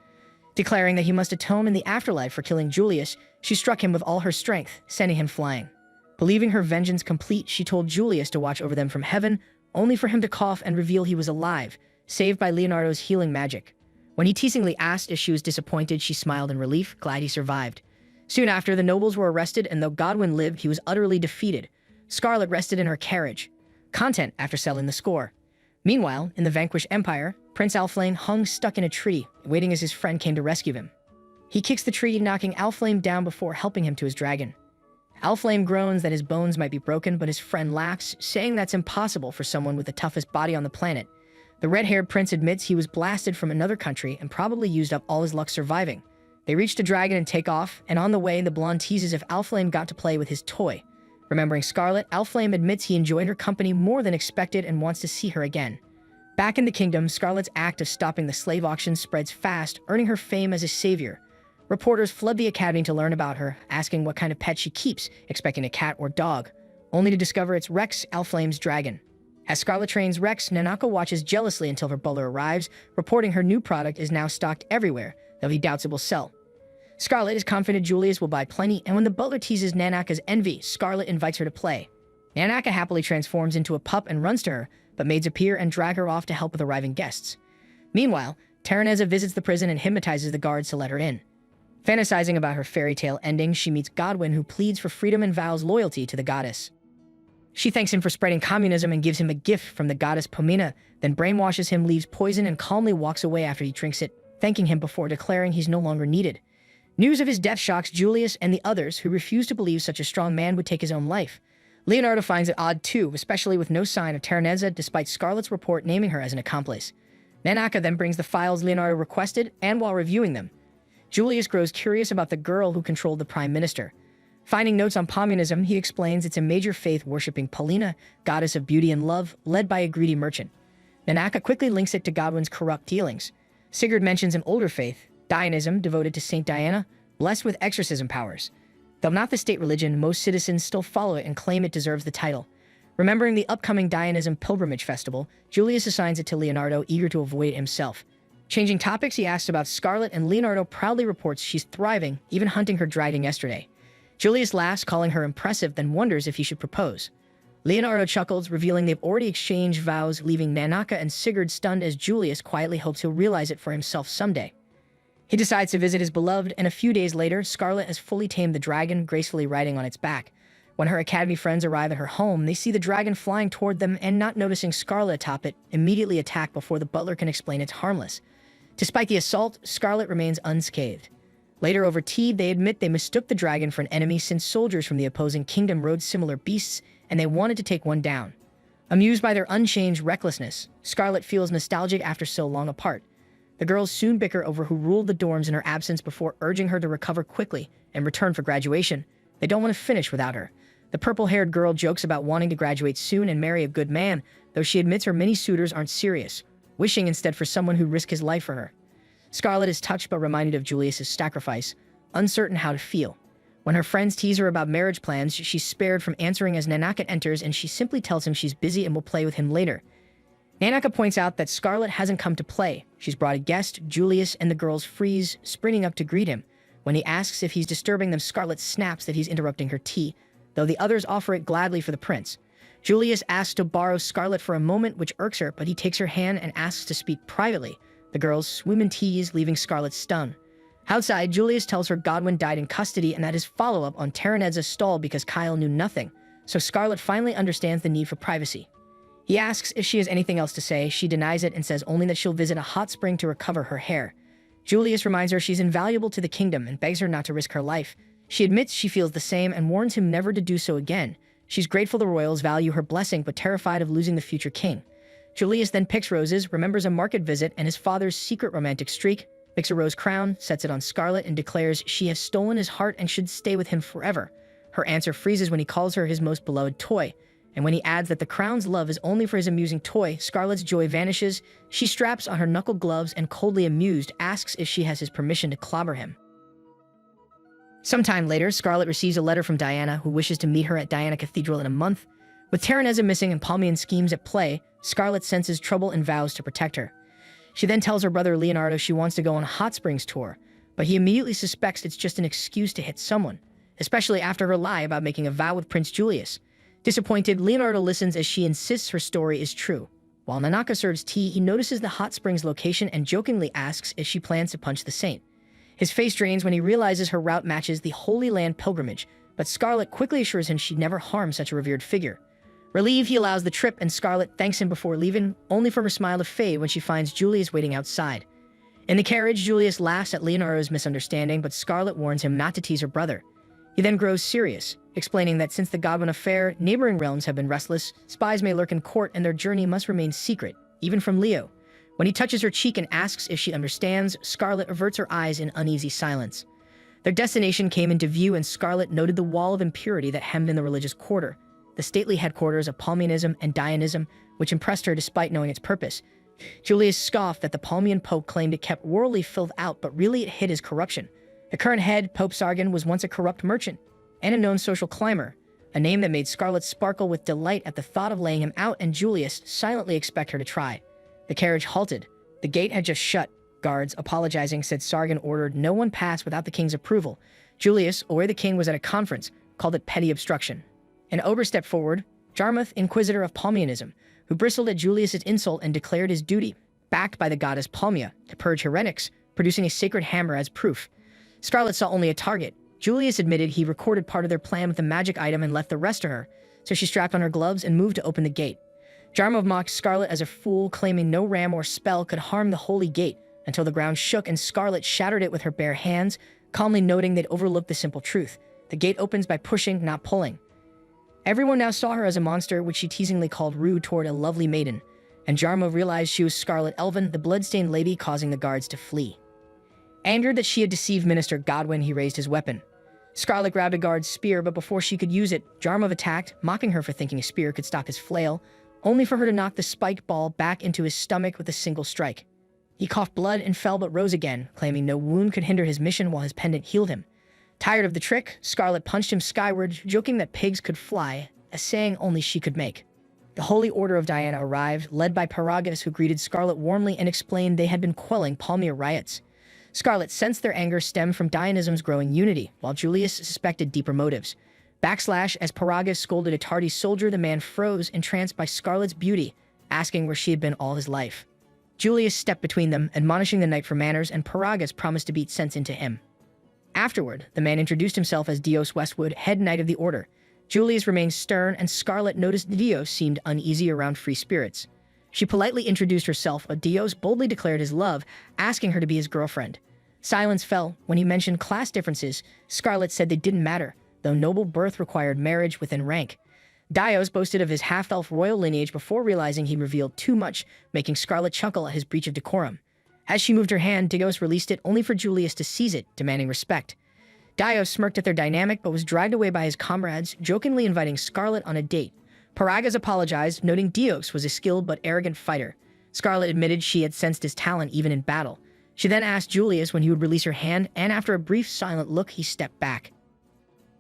Declaring that he must atone in the afterlife for killing Julius, she struck him with all her strength, sending him flying. Believing her vengeance complete, she told Julius to watch over them from heaven, only for him to cough and reveal he was alive, saved by Leonardo's healing magic. When he teasingly asked if she was disappointed, she smiled in relief, glad he survived. Soon after, the nobles were arrested, and though Godwin lived, he was utterly defeated. Scarlet rested in her carriage, content after settling the score. Meanwhile, in the vanquished empire, Prince Alflame hung stuck in a tree, waiting as his friend came to rescue him. He kicks the tree, knocking Alflame down before helping him to his dragon. Alflame groans that his bones might be broken, but his friend laughs, saying that's impossible for someone with the toughest body on the planet. The red-haired prince admits he was blasted from another country and probably used up all his luck surviving. They reach the dragon and take off, and on the way, the blonde teases if Alflame got to play with his toy. Remembering Scarlet, Alflame admits he enjoyed her company more than expected and wants to see her again. Back in the kingdom, Scarlet's act of stopping the slave auction spreads fast, earning her fame as a savior. Reporters flood the academy to learn about her, asking what kind of pet she keeps, expecting a cat or dog, only to discover it's Rex, Alflame's dragon. As Scarlet trains Rex, Nanako watches jealously until her butler arrives, reporting her new product is now stocked everywhere, though he doubts it will sell. Scarlet is confident Julius will buy plenty, and when the butler teases Nanaka's envy, Scarlet invites her to play. Nanaka happily transforms into a pup and runs to her, but maids appear and drag her off to help with arriving guests. Meanwhile, Terranezza visits the prison and hypnotizes the guards to let her in. Fantasizing about her fairy tale ending, she meets Godwin, who pleads for freedom and vows loyalty to the goddess. She thanks him for spreading communism and gives him a gift from the goddess Pomina, then brainwashes him, leaves poison, and calmly walks away after he drinks it, thanking him before declaring he's no longer needed. News of his death shocks Julius and the others, who refuse to believe such a strong man would take his own life. Leonardo finds it odd too, especially with no sign of Terranezza despite Scarlet's report naming her as an accomplice. Nanaka then brings the files Leonardo requested, and while reviewing them, Julius grows curious about the girl who controlled the prime minister. Finding notes on communism, he explains it's a major faith worshipping Paulina, goddess of beauty and love, led by a greedy merchant. Nanaka quickly links it to Godwin's corrupt dealings. Sigurd mentions an older faith, Dianism, devoted to Saint Diana, blessed with exorcism powers. Though not the state religion, most citizens still follow it and claim it deserves the title. Remembering the upcoming Dianism pilgrimage festival, Julius assigns it to Leonardo, eager to avoid it himself. Changing topics, he asks about Scarlet, and Leonardo proudly reports she's thriving, even hunting her dragon yesterday. Julius laughs, calling her impressive, then wonders if he should propose. Leonardo chuckles, revealing they've already exchanged vows, leaving Nanaka and Sigurd stunned as Julius quietly hopes he'll realize it for himself someday. He decides to visit his beloved, and a few days later, Scarlet has fully tamed the dragon, gracefully riding on its back. When her academy friends arrive at her home, they see the dragon flying toward them and, not noticing Scarlet atop it, immediately attack before the butler can explain it's harmless. Despite the assault, Scarlet remains unscathed. Later, over tea, they admit they mistook the dragon for an enemy since soldiers from the opposing kingdom rode similar beasts, and they wanted to take one down. Amused by their unchanged recklessness, Scarlet feels nostalgic after so long apart. The girls soon bicker over who ruled the dorms in her absence before urging her to recover quickly and return for graduation. They don't want to finish without her. The purple-haired girl jokes about wanting to graduate soon and marry a good man, though she admits her many suitors aren't serious, wishing instead for someone who'd risk his life for her. Scarlet is touched but reminded of Julius's sacrifice, uncertain how to feel. When her friends tease her about marriage plans, she's spared from answering as Nanaka enters, and she simply tells him she's busy and will play with him later. Nanaka points out that Scarlet hasn't come to play. She's brought a guest, Julius, and the girls freeze, sprinting up to greet him. When he asks if he's disturbing them, Scarlet snaps that he's interrupting her tea, though the others offer it gladly for the prince. Julius asks to borrow Scarlet for a moment, which irks her, but he takes her hand and asks to speak privately. The girls swim in tease, leaving Scarlet stunned. Outside, Julius tells her Godwin died in custody and that his follow-up on Terranezza stalled because Kyle knew nothing, so Scarlet finally understands the need for privacy. He asks if she has anything else to say. She denies it and says only that she'll visit a hot spring to recover her hair. Julius reminds her she's invaluable to the kingdom and begs her not to risk her life. She admits she feels the same and warns him never to do so again. She's grateful the royals value her blessing but terrified of losing the future king. Julius then picks roses, remembers a market visit and his father's secret romantic streak, picks a rose crown, sets it on Scarlet, and declares she has stolen his heart and should stay with him forever. Her answer freezes when he calls her his most beloved toy, and when he adds that the crown's love is only for his amusing toy, Scarlet's joy vanishes. She straps on her knuckled gloves and, coldly amused, asks if she has his permission to clobber him. Sometime later, Scarlet receives a letter from Diana, who wishes to meet her at Diana Cathedral in a month. With Terraneza missing and Palmian schemes at play, Scarlet senses trouble and vows to protect her. She then tells her brother Leonardo she wants to go on a hot springs tour, but he immediately suspects it's just an excuse to hit someone, especially after her lie about making a vow with Prince Julius. Disappointed, Leonardo listens as she insists her story is true. While Nanaka serves tea, he notices the hot springs location and jokingly asks if she plans to punch the saint. His face drains when he realizes her route matches the Holy Land pilgrimage, but Scarlet quickly assures him she'd never harm such a revered figure. Relieved, he allows the trip, and Scarlet thanks him before leaving, only for her smile to fade when she finds Julius waiting outside. In the carriage, Julius laughs at Leonardo's misunderstanding, but Scarlet warns him not to tease her brother. He then grows serious, explaining that since the Godwin affair, neighboring realms have been restless, spies may lurk in court and their journey must remain secret, even from Leo. When he touches her cheek and asks if she understands, Scarlet averts her eyes in uneasy silence. Their destination came into view, and Scarlet noted the wall of impurity that hemmed in the religious quarter, the stately headquarters of Palmianism and Dianism, which impressed her despite knowing its purpose. Julius scoffed that the Palmian Pope claimed it kept worldly filth out, but really it hid his corruption. The current head, Pope Sargon, was once a corrupt merchant and a known social climber, a name that made Scarlet sparkle with delight at the thought of laying him out, and Julius silently expect her to try. The carriage halted. The gate had just shut. Guards, apologizing, said Sargon ordered no one pass without the king's approval. Julius, aware the king was at a conference, called it petty obstruction. An Ober stepped forward, Jarmuth, inquisitor of Palmianism, who bristled at Julius's insult and declared his duty, backed by the goddess Palmia, to purge heretics, producing a sacred hammer as proof. Scarlet saw only a target. Julius admitted he recorded part of their plan with a magic item and left the rest to her, so she strapped on her gloves and moved to open the gate. Jarmuth mocked Scarlet as a fool, claiming no ram or spell could harm the holy gate, until the ground shook and Scarlet shattered it with her bare hands, calmly noting they'd overlooked the simple truth. The gate opens by pushing, not pulling. Everyone now saw her as a monster, which she teasingly called rude toward a lovely maiden, and Jarmuth realized she was Scarlet Elven, the blood-stained lady, causing the guards to flee. Angered that she had deceived Minister Godwin, he raised his weapon. Scarlet grabbed a guard's spear, but before she could use it, Jarmuth attacked, mocking her for thinking a spear could stop his flail, only for her to knock the spiked ball back into his stomach with a single strike. He coughed blood and fell but rose again, claiming no wound could hinder his mission while his pendant healed him. Tired of the trick, Scarlet punched him skyward, joking that pigs could fly, a saying only she could make. The Holy Order of Diana arrived, led by Paragus, who greeted Scarlet warmly and explained they had been quelling Palmia riots. Scarlet sensed their anger stemmed from Dianism's growing unity, while Julius suspected deeper motives. Backslash, as Paragus scolded a tardy soldier, the man froze, entranced by Scarlet's beauty, asking where she had been all his life. Julius stepped between them, admonishing the knight for manners, and Paragus promised to beat sense into him. Afterward, the man introduced himself as Dios Westwood, head knight of the order. Julius remained stern, and Scarlet noticed Dios seemed uneasy around free spirits. She politely introduced herself, but Dios boldly declared his love, asking her to be his girlfriend. Silence fell. When he mentioned class differences, Scarlet said they didn't matter, though noble birth required marriage within rank. Dios boasted of his half-elf royal lineage before realizing he revealed too much, making Scarlet chuckle at his breach of decorum. As she moved her hand, Dios released it, only for Julius to seize it, demanding respect. Dios smirked at their dynamic, but was dragged away by his comrades, jokingly inviting Scarlet on a date. Paragus apologized, noting Dios was a skilled but arrogant fighter. Scarlet admitted she had sensed his talent even in battle. She then asked Julius when he would release her hand, and after a brief silent look, he stepped back.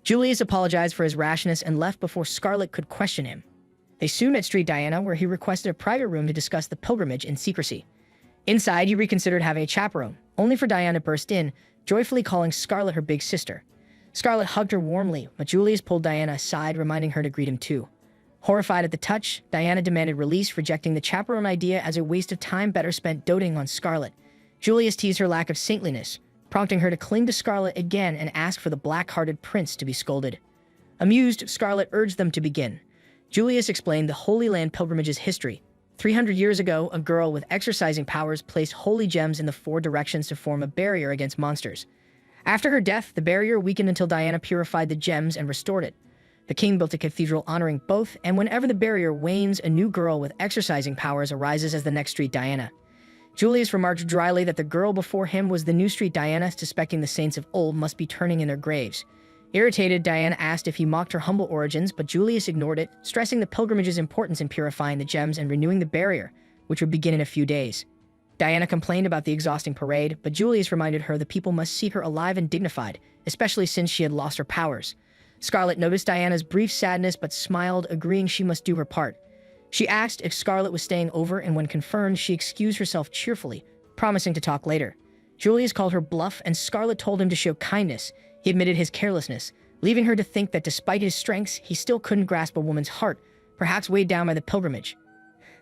Julius apologized for his rashness and left before Scarlet could question him. They soon met Street Diana, where he requested a private room to discuss the pilgrimage in secrecy. Inside, he reconsidered having a chaperone, only for Diana to burst in, joyfully calling Scarlet her big sister. Scarlet hugged her warmly, but Julius pulled Diana aside, reminding her to greet him too. Horrified at the touch, Diana demanded release, rejecting the chaperone idea as a waste of time better spent doting on Scarlet. Julius teased her lack of saintliness, prompting her to cling to Scarlet again and ask for the black-hearted prince to be scolded. Amused, Scarlet urged them to begin. Julius explained the Holy Land pilgrimage's history. 300 years ago, a girl with exorcising powers placed holy gems in the 4 directions to form a barrier against monsters. After her death, the barrier weakened until Diana purified the gems and restored it. The king built a cathedral honoring both, and whenever the barrier wanes, a new girl with exorcising powers arises as the next street Diana. Julius remarked dryly that the girl before him was the new street Diana, suspecting the saints of old must be turning in their graves. Irritated, Diana asked if he mocked her humble origins, but Julius ignored it, stressing the pilgrimage's importance in purifying the gems and renewing the barrier, which would begin in a few days. Diana complained about the exhausting parade, but Julius reminded her the people must see her alive and dignified, especially since she had lost her powers. Scarlet noticed Diana's brief sadness but smiled, agreeing she must do her part. She asked if Scarlet was staying over, and when confirmed, she excused herself cheerfully, promising to talk later. Julius called her bluff, and Scarlet told him to show kindness. He admitted his carelessness, leaving her to think that despite his strengths, he still couldn't grasp a woman's heart, perhaps weighed down by the pilgrimage.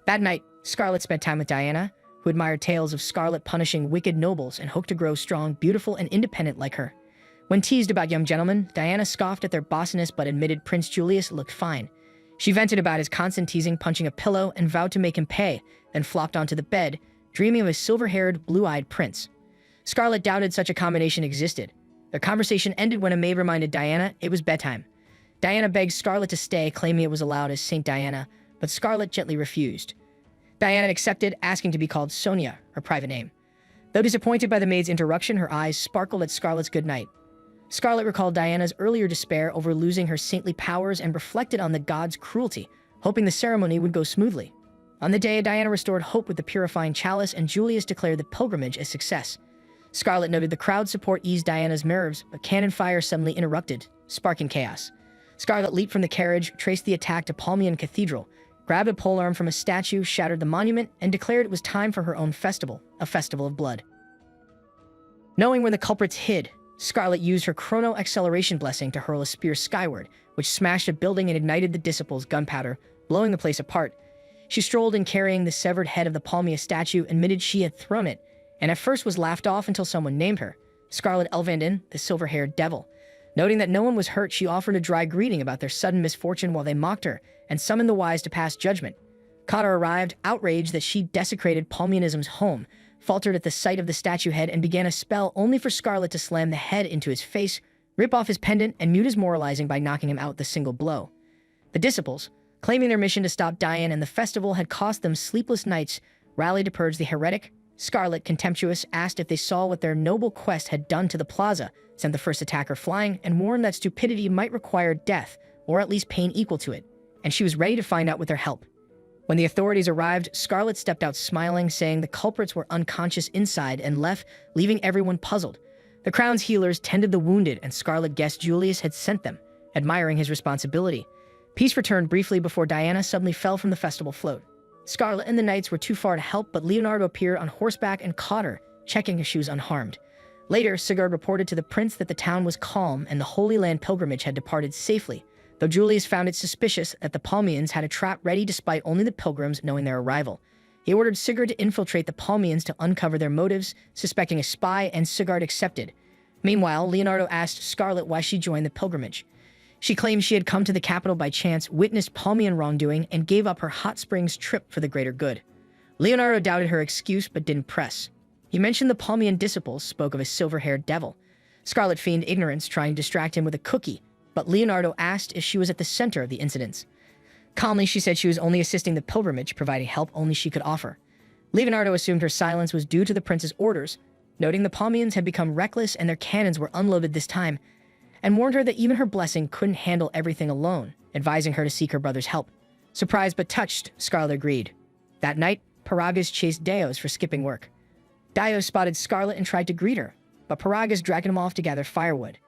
That night, Scarlet spent time with Diana, who admired tales of Scarlet punishing wicked nobles and hoped to grow strong, beautiful, and independent like her. When teased about young gentlemen, Diana scoffed at their bossiness but admitted Prince Julius looked fine. She vented about his constant teasing, punching a pillow, and vowed to make him pay, then flopped onto the bed, dreaming of a silver-haired, blue-eyed prince. Scarlet doubted such a combination existed. Their conversation ended when a maid reminded Diana it was bedtime. Diana begged Scarlet to stay, claiming it was allowed as Saint Diana, but Scarlet gently refused. Diana accepted, asking to be called Sonia, her private name. Though disappointed by the maid's interruption, her eyes sparkled at Scarlet's good night. Scarlet recalled Diana's earlier despair over losing her saintly powers and reflected on the god's cruelty, hoping the ceremony would go smoothly. On the day, Diana restored hope with the purifying chalice, and Julius declared the pilgrimage a success. Scarlet noted the crowd's support eased Diana's nerves, but cannon fire suddenly interrupted, sparking chaos. Scarlet leaped from the carriage, traced the attack to Palmian Cathedral, grabbed a polearm from a statue, shattered the monument, and declared it was time for her own festival, a festival of blood. Knowing where the culprits hid, Scarlet used her chrono acceleration blessing to hurl a spear skyward, which smashed a building and ignited the disciples' gunpowder, blowing the place apart. She strolled in carrying the severed head of the Palmia statue, admitted she had thrown it, and at first was laughed off until someone named her, Scarlet Elvandin, the silver-haired devil. Noting that no one was hurt, she offered a dry greeting about their sudden misfortune while they mocked her, and summoned the wise to pass judgment. Cotter arrived, outraged that she desecrated Palmianism's home, faltered at the sight of the statue head, and began a spell only for Scarlet to slam the head into his face, rip off his pendant, and mute his moralizing by knocking him out with a single blow. The disciples, claiming their mission to stop Diane and the festival had cost them sleepless nights, rallied to purge the heretic. Scarlet, contemptuous, asked if they saw what their noble quest had done to the plaza, sent the first attacker flying, and warned that stupidity might require death, or at least pain equal to it, and she was ready to find out with their help. When the authorities arrived, Scarlet stepped out smiling, saying the culprits were unconscious inside, and left, leaving everyone puzzled. The crown's healers tended the wounded, and Scarlet guessed Julius had sent them, admiring his responsibility. Peace returned briefly before Diana suddenly fell from the festival float. Scarlet and the knights were too far to help, but Leonardo appeared on horseback and caught her, checking if she was unharmed. Later, Sigurd reported to the prince that the town was calm and the Holy Land pilgrimage had departed safely, though Julius found it suspicious that the Palmians had a trap ready despite only the pilgrims knowing their arrival. He ordered Sigurd to infiltrate the Palmians to uncover their motives, suspecting a spy, and Sigurd accepted. Meanwhile, Leonardo asked Scarlet why she joined the pilgrimage. She claimed she had come to the capital by chance, witnessed Palmian wrongdoing, and gave up her hot springs trip for the greater good. Leonardo doubted her excuse but didn't press. He mentioned the Palmian disciples, spoke of a silver-haired devil. Scarlet feigned ignorance, trying to distract him with a cookie, but Leonardo asked if she was at the center of the incidents. Calmly, she said she was only assisting the pilgrimage, providing help only she could offer. Leonardo assumed her silence was due to the prince's orders, noting the Palmians had become reckless and their cannons were unloaded this time, and warned her that even her blessing couldn't handle everything alone, advising her to seek her brother's help. Surprised but touched, Scarlet agreed. That night, Paragas chased Deos for skipping work. Deos spotted Scarlet and tried to greet her, but Paragas dragged him off to gather firewood.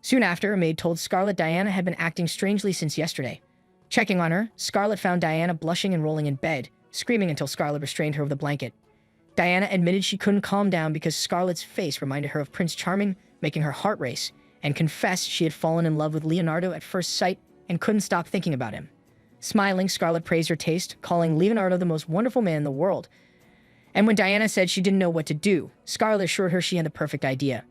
Soon after, a maid told Scarlet Diana had been acting strangely since yesterday. Checking on her, Scarlet found Diana blushing and rolling in bed, screaming until Scarlet restrained her with a blanket. Diana admitted she couldn't calm down because Scarlet's face reminded her of Prince Charming, making her heart race, and confessed she had fallen in love with Leonardo at first sight and couldn't stop thinking about him. Smiling, Scarlet praised her taste, calling Leonardo the most wonderful man in the world. And when Diana said she didn't know what to do, Scarlet assured her she had the perfect idea.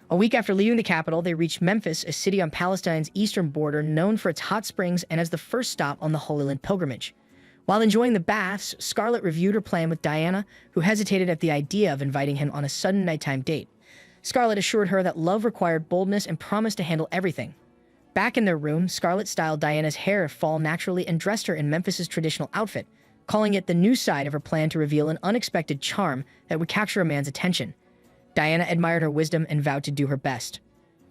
A week after leaving the capital, they reached Memphis, a city on Palestine's eastern border known for its hot springs and as the first stop on the Holy Land pilgrimage. While enjoying the baths, Scarlet reviewed her plan with Diana, who hesitated at the idea of inviting him on a sudden nighttime date. Scarlet assured her that love required boldness and promised to handle everything. Back in their room, Scarlet styled Diana's hair fall naturally and dressed her in Memphis's traditional outfit, calling it the new side of her plan to reveal an unexpected charm that would capture a man's attention. Diana admired her wisdom and vowed to do her best.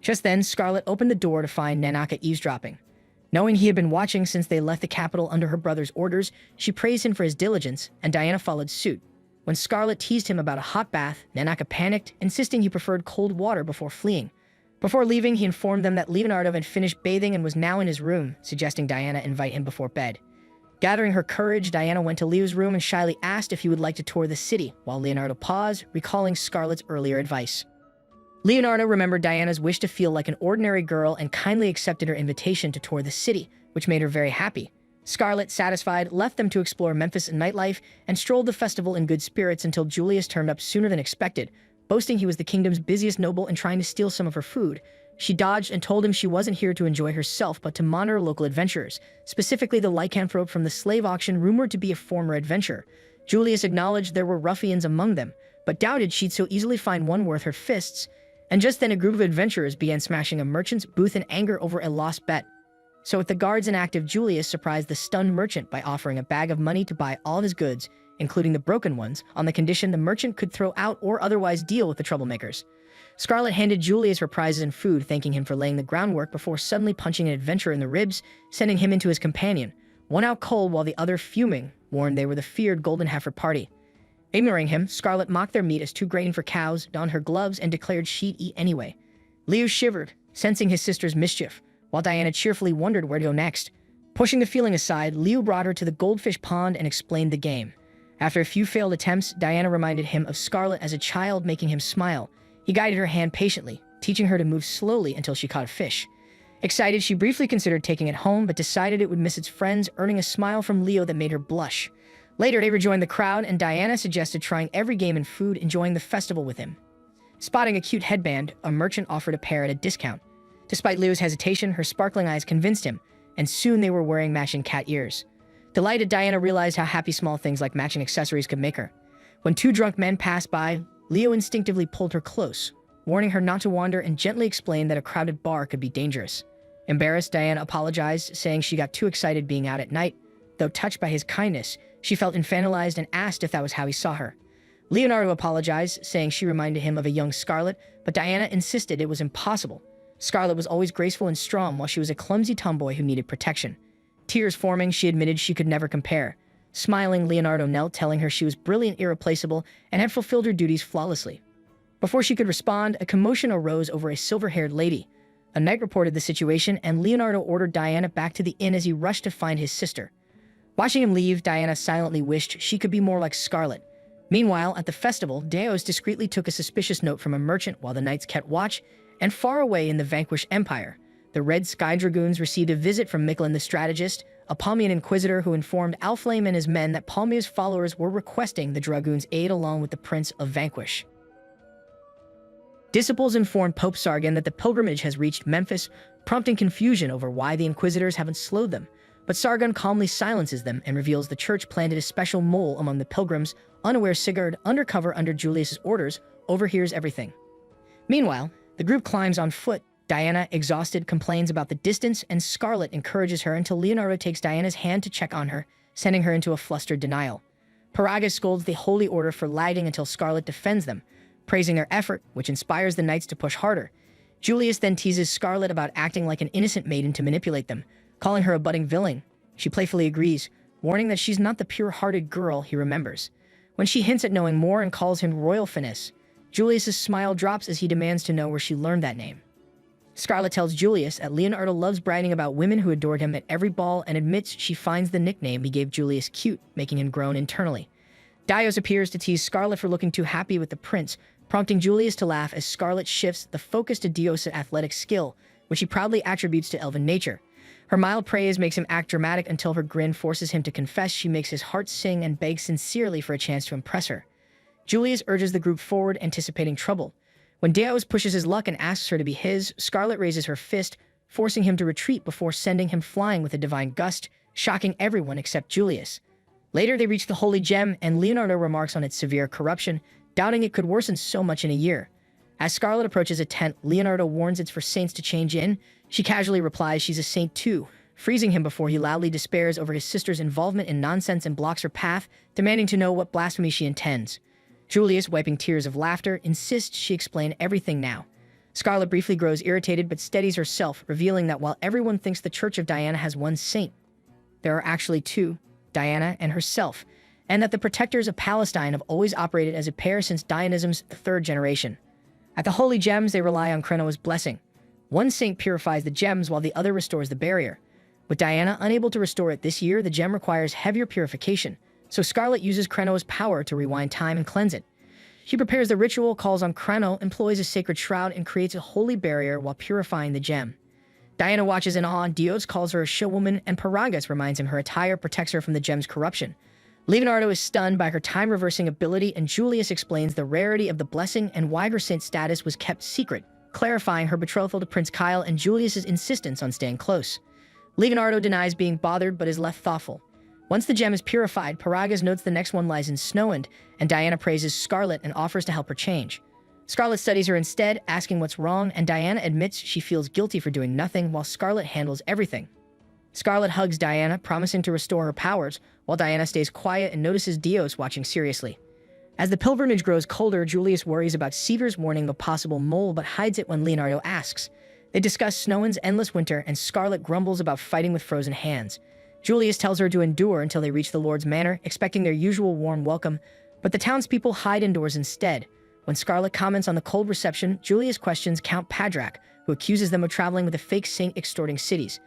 Just then, Scarlet opened the door to find Nanaka eavesdropping. Knowing he had been watching since they left the capital under her brother's orders, she praised him for his diligence, and Diana followed suit. When Scarlet teased him about a hot bath, Nanaka panicked, insisting he preferred cold water before fleeing. Before leaving, he informed them that Leonardo had finished bathing and was now in his room, suggesting Diana invite him before bed. Gathering her courage, Diana went to Leo's room and shyly asked if he would like to tour the city, while Leonardo paused, recalling Scarlet's earlier advice. Leonardo remembered Diana's wish to feel like an ordinary girl and kindly accepted her invitation to tour the city, which made her very happy. Scarlet, satisfied, left them to explore Memphis and nightlife and strolled the festival in good spirits until Julius turned up sooner than expected, boasting he was the kingdom's busiest noble and trying to steal some of her food. She dodged and told him she wasn't here to enjoy herself but to monitor local adventurers, specifically the lycanthrope from the slave auction rumored to be a former adventurer. Julius acknowledged there were ruffians among them, but doubted she'd so easily find one worth her fists, and just then a group of adventurers began smashing a merchant's booth in anger over a lost bet. So with the guards inactive, Julius surprised the stunned merchant by offering a bag of money to buy all of his goods, including the broken ones, on the condition the merchant could throw out or otherwise deal with the troublemakers. Scarlet handed Julius her prizes and food, thanking him for laying the groundwork before suddenly punching an adventurer in the ribs, sending him into his companion, one out cold while the other, fuming, warned they were the feared Golden Heifer party. Ignoring him, Scarlet mocked their meat as too grain for cows, donned her gloves, and declared she'd eat anyway. Leo shivered, sensing his sister's mischief, while Diana cheerfully wondered where to go next. Pushing the feeling aside, Leo brought her to the goldfish pond and explained the game. After a few failed attempts, Diana reminded him of Scarlet as a child, making him smile. He guided her hand patiently, teaching her to move slowly until she caught a fish. Excited, she briefly considered taking it home, but decided it would miss its friends, earning a smile from Leo that made her blush. Later, they rejoined the crowd, and Diana suggested trying every game and food, enjoying the festival with him. Spotting a cute headband, a merchant offered a pair at a discount. Despite Leo's hesitation, her sparkling eyes convinced him, and soon they were wearing matching cat ears. Delighted, Diana realized how happy small things like matching accessories could make her. When two drunk men passed by, Leo instinctively pulled her close, warning her not to wander, and gently explained that a crowded bar could be dangerous. Embarrassed, Diana apologized, saying she got too excited being out at night. Though touched by his kindness, she felt infantilized and asked if that was how he saw her. Leonardo apologized, saying she reminded him of a young Scarlet, but Diana insisted it was impossible. Scarlet was always graceful and strong, while she was a clumsy tomboy who needed protection. Tears forming, she admitted she could never compare. Smiling, Leonardo knelt, telling her she was brilliant, irreplaceable, and had fulfilled her duties flawlessly. Before she could respond, a commotion arose over a silver-haired lady. A knight reported the situation, and Leonardo ordered Diana back to the inn as he rushed to find his sister. Watching him leave, Diana silently wished she could be more like Scarlet. Meanwhile, at the festival, Deos discreetly took a suspicious note from a merchant while the knights kept watch, and far away in the vanquished empire, the Red Sky Dragoons received a visit from Miklin the strategist, a Palmian inquisitor who informed Alflame and his men that Palmia's followers were requesting the Dragoons' aid along with the Prince of Vanquish. Disciples informed Pope Sargon that the pilgrimage has reached Memphis, prompting confusion over why the inquisitors haven't slowed them. But Sargon calmly silences them and reveals the church planted a special mole among the pilgrims. Unaware, Sigurd, undercover under Julius's orders, overhears everything. Meanwhile, the group climbs on foot. Diana, exhausted, complains about the distance, and Scarlet encourages her until Leonardo takes Diana's hand to check on her, sending her into a flustered denial. Paragus scolds the Holy Order for lagging until Scarlet defends them, praising their effort, which inspires the knights to push harder. Julius then teases Scarlet about acting like an innocent maiden to manipulate them, calling her a budding villain. She playfully agrees, warning that she's not the pure-hearted girl he remembers. When she hints at knowing more and calls him Royal Finesse, Julius's smile drops as he demands to know where she learned that name. Scarlet tells Julius that Leonardo loves bragging about women who adored him at every ball and admits she finds the nickname he gave Julius cute, making him groan internally. Dios appears to tease Scarlet for looking too happy with the prince, prompting Julius to laugh as Scarlet shifts the focus to Dios' athletic skill, which he proudly attributes to elven nature. Her mild praise makes him act dramatic until her grin forces him to confess she makes his heart sing and begs sincerely for a chance to impress her. Julius urges the group forward, anticipating trouble. When Deos pushes his luck and asks her to be his, Scarlet raises her fist, forcing him to retreat before sending him flying with a divine gust, shocking everyone except Julius. Later, they reach the Holy Gem, and Leonardo remarks on its severe corruption, doubting it could worsen so much in a year. As Scarlet approaches a tent, Leonardo warns it's for saints to change in. She casually replies she's a saint too, freezing him before he loudly despairs over his sister's involvement in nonsense and blocks her path, demanding to know what blasphemy she intends. Julius, wiping tears of laughter, insists she explain everything now. Scarlet briefly grows irritated but steadies herself, revealing that while everyone thinks the Church of Diana has one saint, there are actually two, Diana and herself, and that the protectors of Palestine have always operated as a pair since Dianism's third generation. At the Holy Gems, they rely on Krenoa's blessing. One saint purifies the gems while the other restores the barrier. With Diana unable to restore it this year, the gem requires heavier purification, so Scarlet uses Krenoa's power to rewind time and cleanse it. She prepares the ritual, calls on Kreno, employs a sacred shroud, and creates a holy barrier while purifying the gem. Diana watches in awe, Dios calls her a showwoman, and Paragas reminds him her attire protects her from the gem's corruption. Leonardo is stunned by her time-reversing ability, and Julius explains the rarity of the blessing and why her saint status was kept secret, clarifying her betrothal to Prince Kyle and Julius's insistence on staying close. Leonardo denies being bothered but is left thoughtful. Once the gem is purified, Paragas notes the next one lies in Snowend, and Diana praises Scarlet and offers to help her change. Scarlet studies her instead, asking what's wrong, and Diana admits she feels guilty for doing nothing while Scarlet handles everything. Scarlet hugs Diana, promising to restore her powers, while Diana stays quiet and notices Dios watching seriously. As the pilgrimage grows colder, Julius worries about Seaver's warning of a possible mole but hides it when Leonardo asks. They discuss Snowend's endless winter, and Scarlet grumbles about fighting with frozen hands. Julius tells her to endure until they reach the Lord's Manor, expecting their usual warm welcome, but the townspeople hide indoors instead. When Scarlet comments on the cold reception, Julius questions Count Padrak, who accuses them of traveling with a fake saint extorting cities.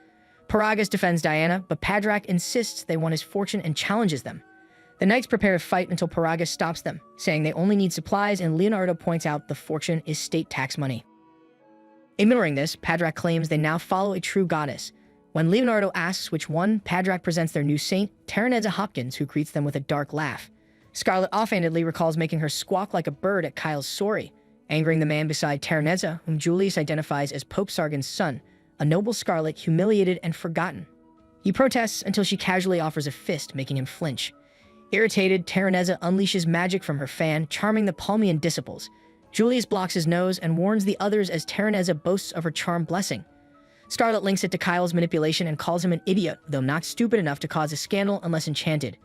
Paragas defends Diana, but Padrak insists they want his fortune and challenges them. The knights prepare to fight until Paragas stops them, saying they only need supplies, and Leonardo points out the fortune is state tax money. Ignoring this, Padrak claims they now follow a true goddess. When Leonardo asks which one, Padrak presents their new saint, Terraneza Hopkins, who greets them with a dark laugh. Scarlet offhandedly recalls making her squawk like a bird at Kyle's sorry, angering the man beside Terraneza, whom Julius identifies as Pope Sargon's son, a noble Scarlet humiliated and forgotten. He protests until she casually offers a fist, making him flinch. Irritated, Terraneza unleashes magic from her fan, charming the Palmian disciples. Julius blocks his nose and warns the others as Terraneza boasts of her charm blessing. Scarlet links it to Kyle's manipulation and calls him an idiot, though not stupid enough to cause a scandal unless enchanted.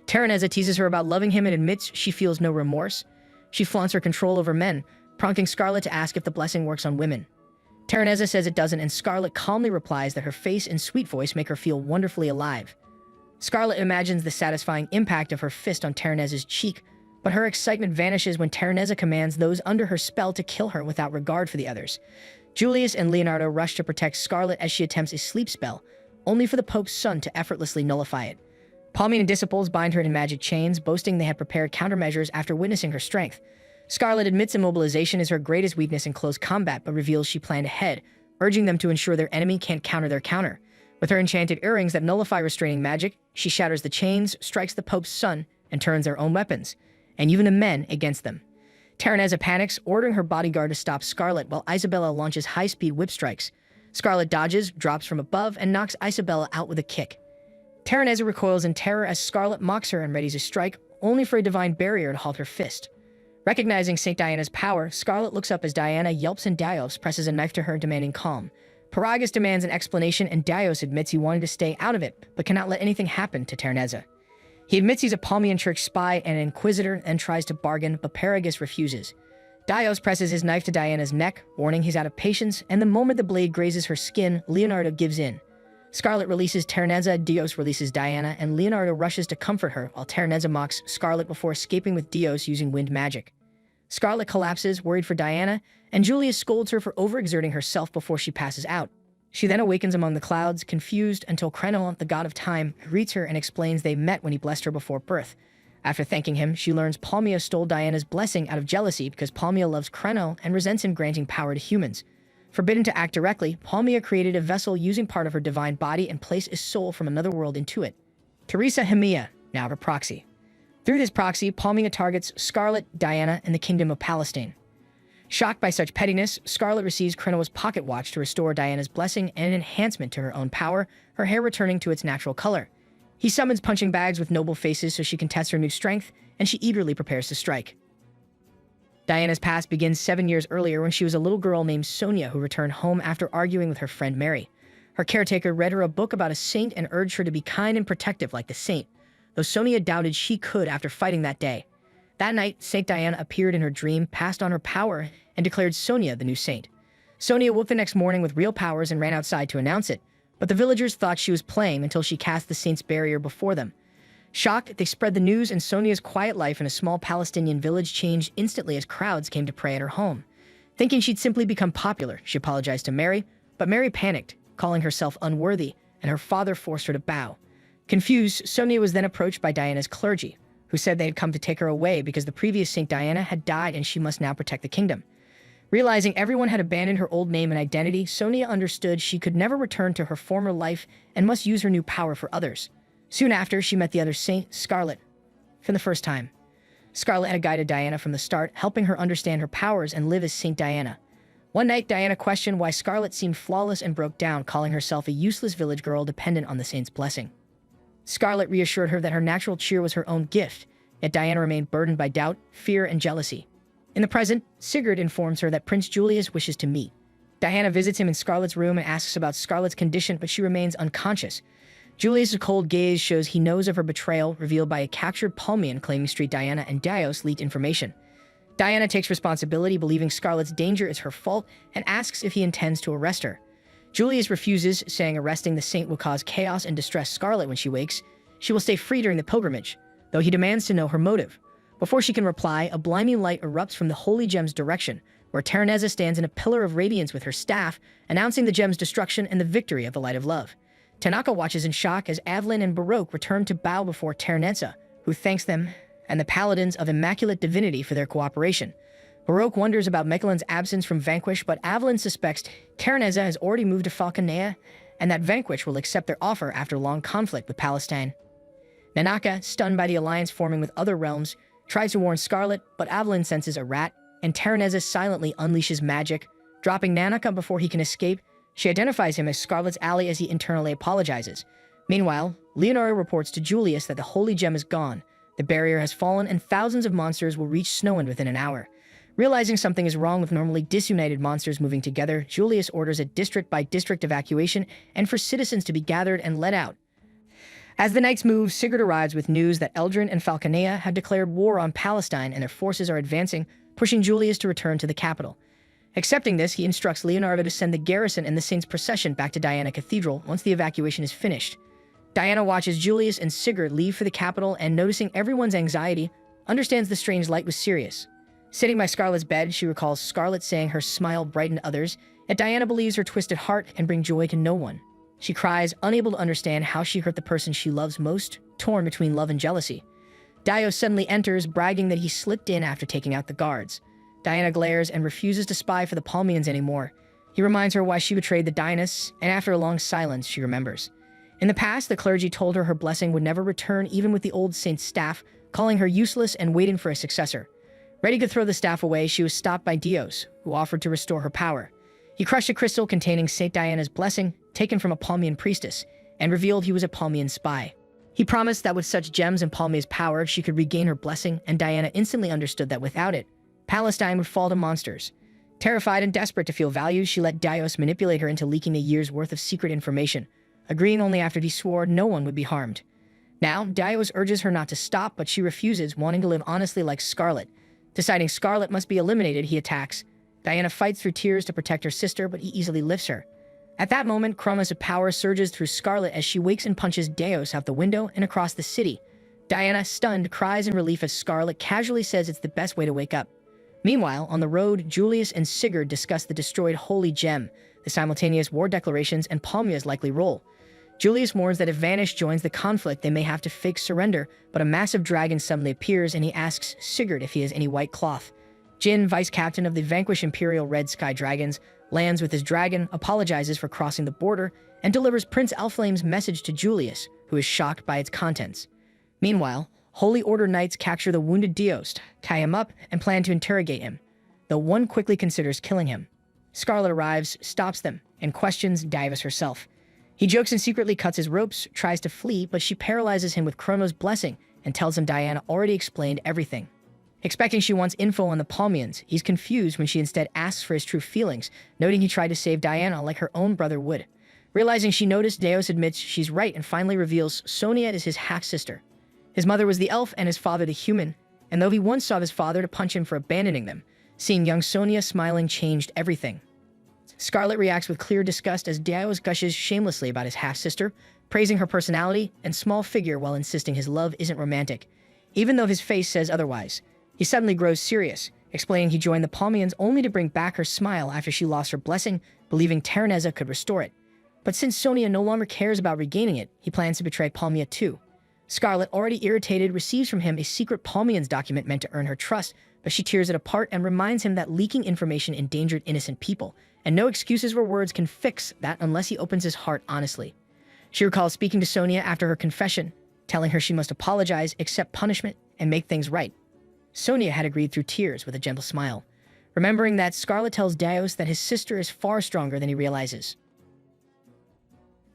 Terraneza teases her about loving him and admits she feels no remorse. She flaunts her control over men, prompting Scarlet to ask if the blessing works on women. Terraneza says it doesn't, and Scarlet calmly replies that her face and sweet voice make her feel wonderfully alive. Scarlet imagines the satisfying impact of her fist on Terraneza's cheek, but her excitement vanishes when Terraneza commands those under her spell to kill her without regard for the others. Julius and Leonardo rush to protect Scarlet as she attempts a sleep spell, only for the Pope's son to effortlessly nullify it. Palmian disciples bind her in magic chains, boasting they had prepared countermeasures after witnessing her strength. Scarlet admits immobilization is her greatest weakness in close combat, but reveals she planned ahead, urging them to ensure their enemy can't counter their counter. With her enchanted earrings that nullify restraining magic, she shatters the chains, strikes the Pope's son, and turns their own weapons, and even the men, against them. Terraneza panics, ordering her bodyguard to stop Scarlet, while Isabella launches high-speed whip strikes. Scarlet dodges, drops from above, and knocks Isabella out with a kick. Terraneza recoils in terror as Scarlet mocks her and readies a strike, only for a divine barrier to halt her fist. Recognizing St. Diana's power, Scarlet looks up as Diana yelps and Dios presses a knife to her, demanding calm. Paragas demands an explanation, and Dios admits he wanted to stay out of it, but cannot let anything happen to Terraneza. He admits he's a Palmian Church spy and an inquisitor and tries to bargain, but Paragas refuses. Dios presses his knife to Diana's neck, warning he's out of patience, and the moment the blade grazes her skin, Leonardo gives in. Scarlet releases Terraneza, Dios releases Diana, and Leonardo rushes to comfort her, while Terraneza mocks Scarlet before escaping with Dios using wind magic. Scarlet collapses, worried for Diana, and Julius scolds her for overexerting herself before she passes out. She then awakens among the clouds, confused, until Kreno, the god of time, greets her and explains they met when he blessed her before birth. After thanking him, she learns Palmia stole Diana's blessing out of jealousy because Palmia loves Kreno and resents him granting power to humans. Forbidden to act directly, Palmia created a vessel using part of her divine body and placed a soul from another world into it. Teresa Hemia, now her proxy. Through this proxy, Palmia targets Scarlet, Diana, and the Kingdom of Palestine. Shocked by such pettiness, Scarlet receives Krenoa's pocket watch to restore Diana's blessing and an enhancement to her own power, her hair returning to its natural color. He summons punching bags with noble faces so she can test her new strength, and she eagerly prepares to strike. Diana's past begins 7 years earlier when she was a little girl named Sonia who returned home after arguing with her friend Mary. Her caretaker read her a book about a saint and urged her to be kind and protective like the saint, though Sonia doubted she could after fighting that day. That night, Saint Diana appeared in her dream, passed on her power, and declared Sonia the new saint. Sonia woke the next morning with real powers and ran outside to announce it, but the villagers thought she was playing until she cast the saint's barrier before them. Shocked, they spread the news, and Sonia's quiet life in a small Palestinian village changed instantly as crowds came to pray at her home. Thinking she'd simply become popular, she apologized to Mary, but Mary panicked, calling herself unworthy, and her father forced her to bow. Confused, Sonia was then approached by Diana's clergy, who said they had come to take her away because the previous Saint Diana had died and she must now protect the kingdom. Realizing everyone had abandoned her old name and identity, Sonia understood she could never return to her former life and must use her new power for others. Soon after, she met the other saint, Scarlet, for the first time. Scarlet had guided Diana from the start, helping her understand her powers and live as Saint Diana. One night, Diana questioned why Scarlet seemed flawless and broke down, calling herself a useless village girl dependent on the saint's blessing. Scarlet reassured her that her natural cheer was her own gift, yet Diana remained burdened by doubt, fear, and jealousy. In the present, Sigurd informs her that Prince Julius wishes to meet. Diana visits him in Scarlet's room and asks about Scarlet's condition, but she remains unconscious. Julius' cold gaze shows he knows of her betrayal, revealed by a captured Palmian claiming Street Diana and Dios leaked information. Diana takes responsibility, believing Scarlet's danger is her fault, and asks if he intends to arrest her. Julius refuses, saying arresting the saint will cause chaos and distress Scarlet when she wakes. She will stay free during the pilgrimage, though he demands to know her motive. Before she can reply, a blinding light erupts from the Holy Gem's direction, where Tereneza stands in a pillar of radiance with her staff, announcing the gem's destruction and the victory of the light of love. Tanaka watches in shock as Avalyn and Baroque return to bow before Tereneza, who thanks them and the paladins of Immaculate Divinity for their cooperation. Baroque wonders about Mechalon's absence from Vanquish, but Avalyn suspects Tereneza has already moved to Falconea, and that Vanquish will accept their offer after long conflict with Palestine. Nanaka, stunned by the alliance forming with other realms, tries to warn Scarlet, but Avalyn senses a rat, and Tereneza silently unleashes magic, dropping Nanaka before he can escape. She identifies him as Scarlet's ally as he internally apologizes. Meanwhile, Leonora reports to Julius that the Holy Gem is gone, the barrier has fallen, and thousands of monsters will reach Snowwind within an hour. Realizing something is wrong with normally disunited monsters moving together, Julius orders a district-by-district evacuation and for citizens to be gathered and let out. As the nights move, Sigurd arrives with news that Eldrin and Falconea have declared war on Palestine and their forces are advancing, pushing Julius to return to the capital. Accepting this, he instructs Leonardo to send the garrison and the saint's procession back to Diana Cathedral once the evacuation is finished. Diana watches Julius and Sigurd leave for the capital and, noticing everyone's anxiety, understands the strange light was serious. Sitting by Scarlet's bed, she recalls Scarlet saying her smile brightened others, yet Diana believes her twisted heart can bring joy to no one. She cries, unable to understand how she hurt the person she loves most, torn between love and jealousy. Dio suddenly enters, bragging that he slipped in after taking out the guards. Diana glares and refuses to spy for the Palmians anymore. He reminds her why she betrayed the Dynas, and after a long silence, she remembers. In the past, the clergy told her her blessing would never return even with the old saint's staff, calling her useless and waiting for a successor. Ready to throw the staff away, she was stopped by Dios, who offered to restore her power. He crushed a crystal containing Saint Diana's blessing, taken from a Palmian priestess, and revealed he was a Palmian spy. He promised that with such gems and Palmia's power, she could regain her blessing, and Diana instantly understood that without it, Palestine would fall to monsters. Terrified and desperate to feel valued, she let Dios manipulate her into leaking a year's worth of secret information, agreeing only after he swore no one would be harmed. Now, Dios urges her not to stop, but she refuses, wanting to live honestly like Scarlet. Deciding Scarlet must be eliminated, he attacks. Diana fights through tears to protect her sister, but he easily lifts her. At that moment, Chronos of power surges through Scarlet as she wakes and punches Dios out the window and across the city. Diana, stunned, cries in relief as Scarlet casually says it's the best way to wake up. Meanwhile, on the road, Julius and Sigurd discuss the destroyed Holy Gem, the simultaneous war declarations, and Palmia's likely role. Julius warns that if Vanish joins the conflict, they may have to fake surrender, but a massive dragon suddenly appears and he asks Sigurd if he has any white cloth. Jin, vice captain of the Vanquish Imperial Red Sky Dragons, lands with his dragon, apologizes for crossing the border, and delivers Prince Elflame's message to Julius, who is shocked by its contents. Meanwhile, Holy Order Knights capture the wounded Dios, tie him up, and plan to interrogate him, though one quickly considers killing him. Scarlet arrives, stops them, and questions Dios herself. He jokes and secretly cuts his ropes, tries to flee, but she paralyzes him with Chronos' blessing and tells him Diana already explained everything. Expecting she wants info on the Palmians, he's confused when she instead asks for his true feelings, noting he tried to save Diana like her own brother would. Realizing she noticed, Deus admits she's right and finally reveals Sonia is his half-sister. His mother was the elf and his father the human, and though he once saw his father to punch him for abandoning them, seeing young Sonia smiling changed everything. Scarlet reacts with clear disgust as Deus gushes shamelessly about his half-sister, praising her personality and small figure while insisting his love isn't romantic. Even though his face says otherwise, he suddenly grows serious, explaining he joined the Palmians only to bring back her smile after she lost her blessing, believing Terraneza could restore it. But since Sonia no longer cares about regaining it, he plans to betray Palmia too. Scarlet, already irritated, receives from him a secret Palmians document meant to earn her trust, but she tears it apart and reminds him that leaking information endangered innocent people, and no excuses or words can fix that unless he opens his heart honestly. She recalls speaking to Sonia after her confession, telling her she must apologize, accept punishment, and make things right. Sonia had agreed through tears with a gentle smile, remembering that Scarlet tells Deus that his sister is far stronger than he realizes.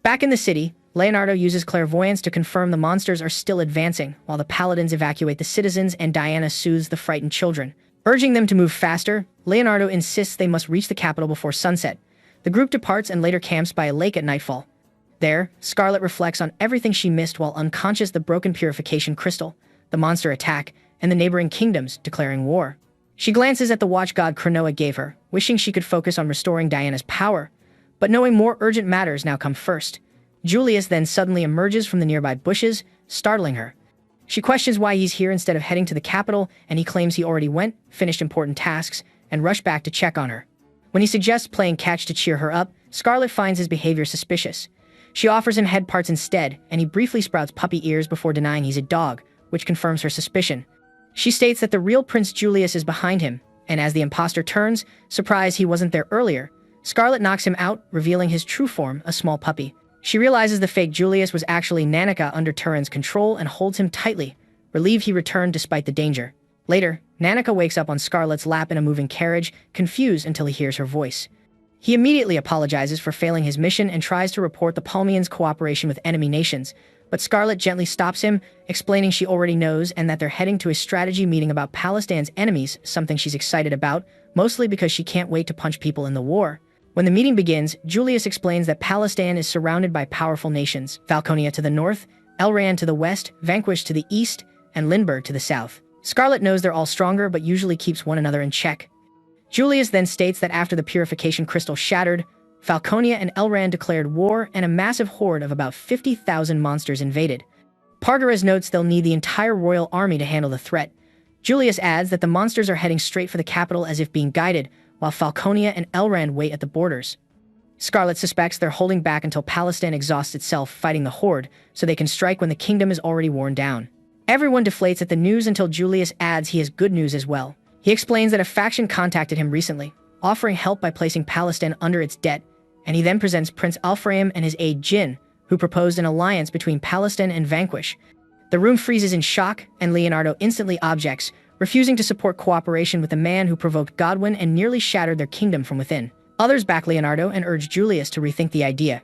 Back in the city, Leonardo uses clairvoyance to confirm the monsters are still advancing, while the paladins evacuate the citizens and Diana soothes the frightened children. Urging them to move faster, Leonardo insists they must reach the capital before sunset. The group departs and later camps by a lake at nightfall. There, Scarlet reflects on everything she missed while unconscious: the broken purification crystal, the monster attack, and the neighboring kingdoms declaring war. She glances at the watch god Cronoa gave her, wishing she could focus on restoring Diana's power, but knowing more urgent matters now come first. Julius then suddenly emerges from the nearby bushes, startling her. She questions why he's here instead of heading to the capital, and he claims he already went, finished important tasks, and rushed back to check on her. When he suggests playing catch to cheer her up, Scarlet finds his behavior suspicious. She offers him head parts instead, and he briefly sprouts puppy ears before denying he's a dog, which confirms her suspicion. She states that the real Prince Julius is behind him, and as the imposter turns, surprised he wasn't there earlier, Scarlet knocks him out, revealing his true form, a small puppy. She realizes the fake Julius was actually Nanika under Turin's control and holds him tightly, relieved he returned despite the danger. Later, Nanika wakes up on Scarlet's lap in a moving carriage, confused until he hears her voice. He immediately apologizes for failing his mission and tries to report the Palmians' cooperation with enemy nations, but Scarlet gently stops him, explaining she already knows and that they're heading to a strategy meeting about Palestine's enemies, something she's excited about, mostly because she can't wait to punch people in the war. When the meeting begins, Julius explains that Palestine is surrounded by powerful nations: Falconia to the north, Elran to the west, Vanquish to the east, and Lindbergh to the south. Scarlet knows they're all stronger but usually keeps one another in check. Julius then states that after the purification crystal shattered, Falconia and Elran declared war and a massive horde of about 50,000 monsters invaded. Pargaras notes they'll need the entire royal army to handle the threat. Julius adds that the monsters are heading straight for the capital as if being guided, while Falconia and Elran wait at the borders. Scarlet suspects they're holding back until Palestine exhausts itself fighting the horde, so they can strike when the kingdom is already worn down. Everyone deflates at the news until Julius adds he has good news as well. He explains that a faction contacted him recently, offering help by placing Palestine under its debt, and he then presents Prince Alfraim and his aide Jin, who proposed an alliance between Palestine and Vanquish. The room freezes in shock, and Leonardo instantly objects, refusing to support cooperation with the man who provoked Godwin and nearly shattered their kingdom from within. Others back Leonardo and urge Julius to rethink the idea.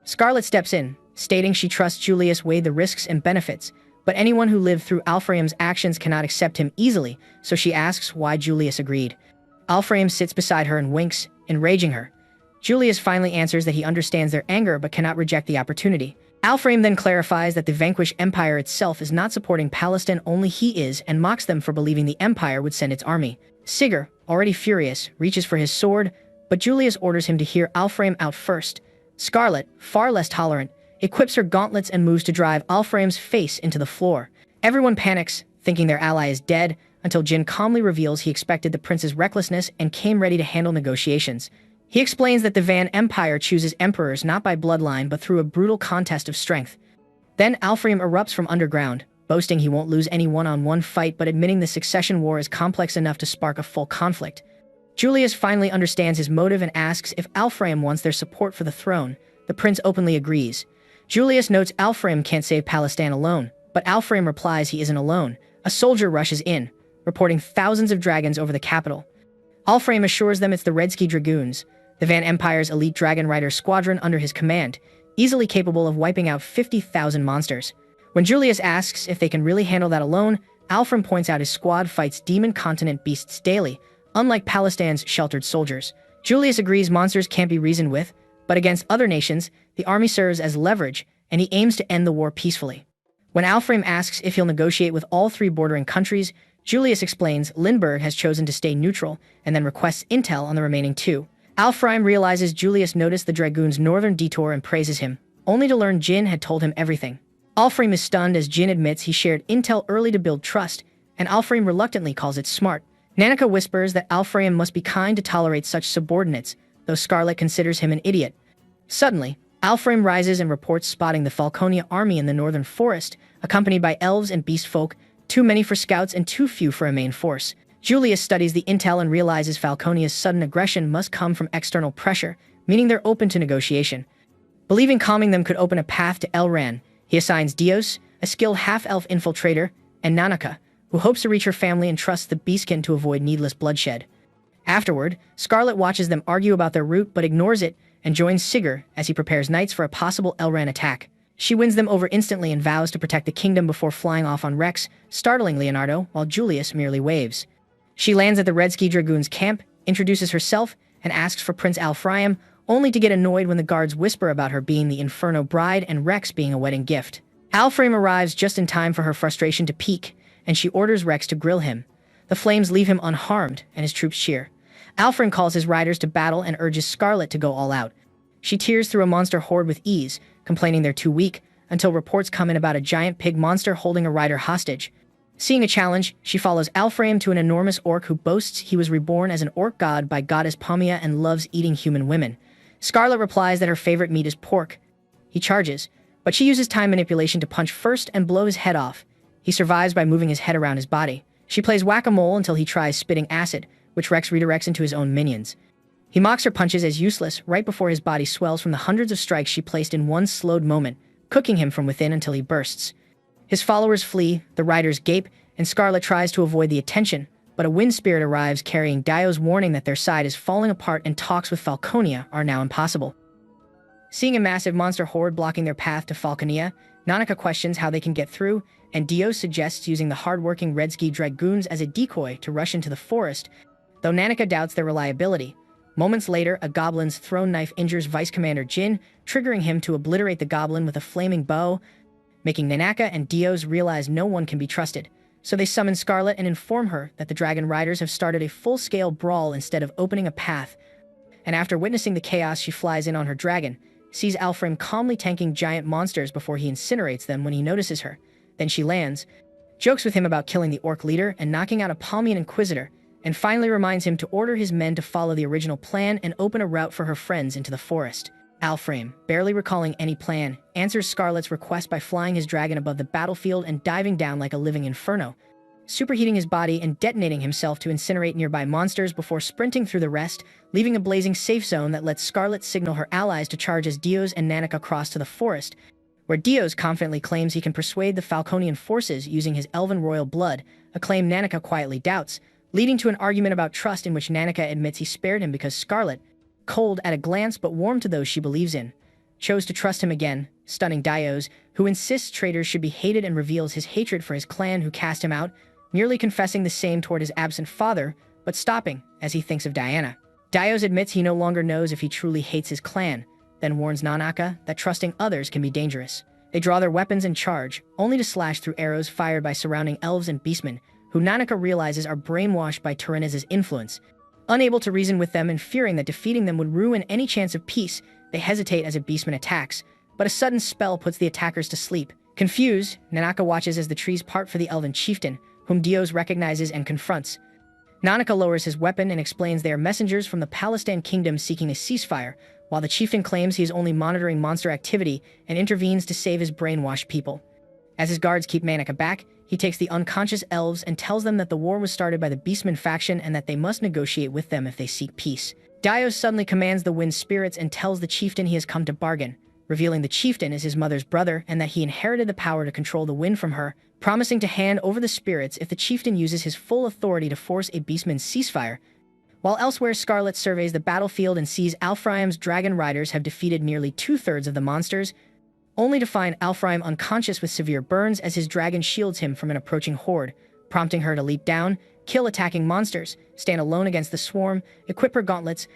Scarlet steps in, stating she trusts Julius weighed the risks and benefits, but anyone who lived through Alfraim's actions cannot accept him easily, so she asks why Julius agreed. Alfraim sits beside her and winks, enraging her. Julius finally answers that he understands their anger but cannot reject the opportunity. Alfraim then clarifies that the Vanquish Empire itself is not supporting Palestine, only he is, and mocks them for believing the Empire would send its army. Sigurd, already furious, reaches for his sword, but Julius orders him to hear Alfraim out first. Scarlet, far less tolerant, equips her gauntlets and moves to drive Alfraim's face into the floor. Everyone panics, thinking their ally is dead, until Jin calmly reveals he expected the prince's recklessness and came ready to handle negotiations. He explains that the Van Empire chooses emperors not by bloodline but through a brutal contest of strength. Then Alfraim erupts from underground, boasting he won't lose any one-on-one fight but admitting the succession war is complex enough to spark a full conflict. Julius finally understands his motive and asks if Alfraim wants their support for the throne. The prince openly agrees. Julius notes Alfraim can't save Palestine alone, but Alfraim replies he isn't alone. A soldier rushes in, reporting thousands of dragons over the capital. Alfraim assures them it's the Redski Dragoons, the Van Empire's elite dragon rider squadron under his command, easily capable of wiping out 50,000 monsters. When Julius asks if they can really handle that alone, Alfram points out his squad fights demon continent beasts daily, unlike Palestine's sheltered soldiers. Julius agrees monsters can't be reasoned with, but against other nations, the army serves as leverage, and he aims to end the war peacefully. When Alfram asks if he'll negotiate with all three bordering countries, Julius explains Lindbergh has chosen to stay neutral, and then requests intel on the remaining two. Alfram realizes Julius noticed the Dragoon's northern detour and praises him, only to learn Jin had told him everything. Alfram is stunned as Jin admits he shared intel early to build trust, and Alfram reluctantly calls it smart. Nanica whispers that Alfram must be kind to tolerate such subordinates, though Scarlet considers him an idiot. Suddenly, Alfram rises and reports spotting the Falconia army in the northern forest, accompanied by elves and beast folk, too many for scouts and too few for a main force. Julius studies the intel and realizes Falconia's sudden aggression must come from external pressure, meaning they're open to negotiation. Believing calming them could open a path to Elran, he assigns Dios, a skilled half-elf infiltrator, and Nanica, who hopes to reach her family and trusts the beastkin to avoid needless bloodshed. Afterward, Scarlet watches them argue about their route but ignores it and joins Sigurd as he prepares knights for a possible Elran attack. She wins them over instantly and vows to protect the kingdom before flying off on Rex, startling Leonardo while Julius merely waves. She lands at the Redski Dragoons' camp, introduces herself, and asks for Prince Alfram, only to get annoyed when the guards whisper about her being the Inferno bride and Rex being a wedding gift. Alfram arrives just in time for her frustration to peak, and she orders Rex to grill him. The flames leave him unharmed, and his troops cheer. Alfram calls his riders to battle and urges Scarlet to go all out. She tears through a monster horde with ease, complaining they're too weak, until reports come in about a giant pig monster holding a rider hostage. Seeing a challenge, she follows Alfram to an enormous orc who boasts he was reborn as an orc god by goddess Pomia and loves eating human women. Scarlet replies that her favorite meat is pork. He charges, but she uses time manipulation to punch first and blow his head off. He survives by moving his head around his body. She plays whack-a-mole until he tries spitting acid, which Rex redirects into his own minions. He mocks her punches as useless right before his body swells from the hundreds of strikes she placed in one slowed moment, cooking him from within until he bursts. His followers flee, the riders gape, and Scarlet tries to avoid the attention, but a wind spirit arrives carrying Dio's warning that their side is falling apart and talks with Falconia are now impossible. Seeing a massive monster horde blocking their path to Falconia, Nanica questions how they can get through, and Dio suggests using the hard-working Redski Dragoons as a decoy to rush into the forest, though Nanica doubts their reliability. Moments later, a goblin's thrown knife injures Vice Commander Jin, triggering him to obliterate the goblin with a flaming bow, making Nanaka and Dios realize no one can be trusted. So they summon Scarlet and inform her that the Dragon Riders have started a full-scale brawl instead of opening a path. And after witnessing the chaos, she flies in on her dragon, sees Alfram calmly tanking giant monsters before he incinerates them when he notices her. Then she lands, jokes with him about killing the orc leader and knocking out a Palmian Inquisitor, and finally reminds him to order his men to follow the original plan and open a route for her friends into the forest. Alfram, barely recalling any plan, answers Scarlet's request by flying his dragon above the battlefield and diving down like a living inferno, superheating his body and detonating himself to incinerate nearby monsters before sprinting through the rest, leaving a blazing safe zone that lets Scarlet signal her allies to charge as Dios and Nanica cross to the forest, where Dios confidently claims he can persuade the Falconian forces using his elven royal blood, a claim Nanica quietly doubts, leading to an argument about trust in which Nanica admits he spared him because Scarlet, cold at a glance but warm to those she believes in, chose to trust him again, stunning Dios, who insists traitors should be hated and reveals his hatred for his clan who cast him out, nearly confessing the same toward his absent father, but stopping as he thinks of Diana. Dios admits he no longer knows if he truly hates his clan, then warns Nanaka that trusting others can be dangerous. They draw their weapons and charge, only to slash through arrows fired by surrounding elves and beastmen, who Nanaka realizes are brainwashed by Tyrannis' influence. Unable to reason with them and fearing that defeating them would ruin any chance of peace, they hesitate as a beastman attacks, but a sudden spell puts the attackers to sleep. Confused, Nanaka watches as the trees part for the elven chieftain, whom Dios recognizes and confronts. Nanaka lowers his weapon and explains they are messengers from the Palestine kingdom seeking a ceasefire, while the chieftain claims he is only monitoring monster activity and intervenes to save his brainwashed people. As his guards keep Nanica back, he takes the unconscious elves and tells them that the war was started by the Beastmen faction and that they must negotiate with them if they seek peace. Dios suddenly commands the wind spirits and tells the chieftain he has come to bargain, revealing the chieftain is his mother's brother and that he inherited the power to control the wind from her, promising to hand over the spirits if the chieftain uses his full authority to force a Beastman's ceasefire. While elsewhere, Scarlet surveys the battlefield and sees Alfram's Dragon Riders have defeated nearly 2/3 of the monsters, only to find Alfram unconscious with severe burns as his dragon shields him from an approaching horde, prompting her to leap down, kill attacking monsters, stand alone against the swarm, equip her gauntlets,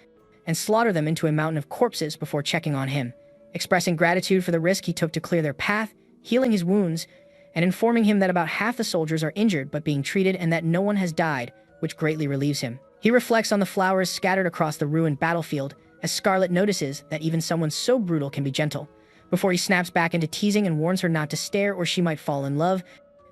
and slaughter them into a mountain of corpses before checking on him, expressing gratitude for the risk he took to clear their path, healing his wounds, and informing him that about half the soldiers are injured but being treated and that no one has died, which greatly relieves him. He reflects on the flowers scattered across the ruined battlefield as Scarlet notices that even someone so brutal can be gentle, before he snaps back into teasing and warns her not to stare or she might fall in love.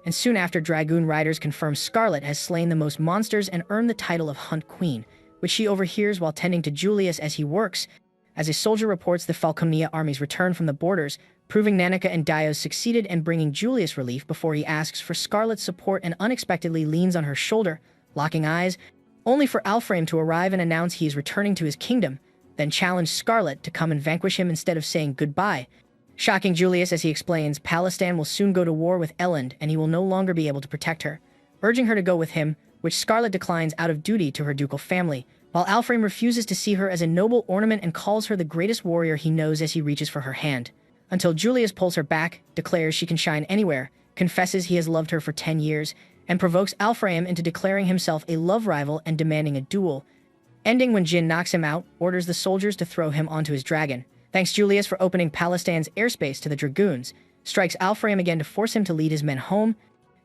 And soon after, Dragoon Riders confirm Scarlet has slain the most monsters and earned the title of Hunt Queen, which she overhears while tending to Julius as he works. As a soldier reports the Falconia army's return from the borders, proving Nanika and Dios succeeded and bringing Julius relief before he asks for Scarlet's support and unexpectedly leans on her shoulder, locking eyes, only for Alframe to arrive and announce he is returning to his kingdom, then challenge Scarlet to come and vanquish him instead of saying goodbye, shocking Julius as he explains Palestan will soon go to war with Elend and he will no longer be able to protect her, urging her to go with him, which Scarlet declines out of duty to her ducal family, while Alframe refuses to see her as a noble ornament and calls her the greatest warrior he knows as he reaches for her hand, until Julius pulls her back, declares she can shine anywhere, confesses he has loved her for 10 years, and provokes Alframe into declaring himself a love rival and demanding a duel, ending when Jin knocks him out, orders the soldiers to throw him onto his dragon. Thanks Julius for opening Palestan's airspace to the Dragoons, strikes Alframe again to force him to lead his men home,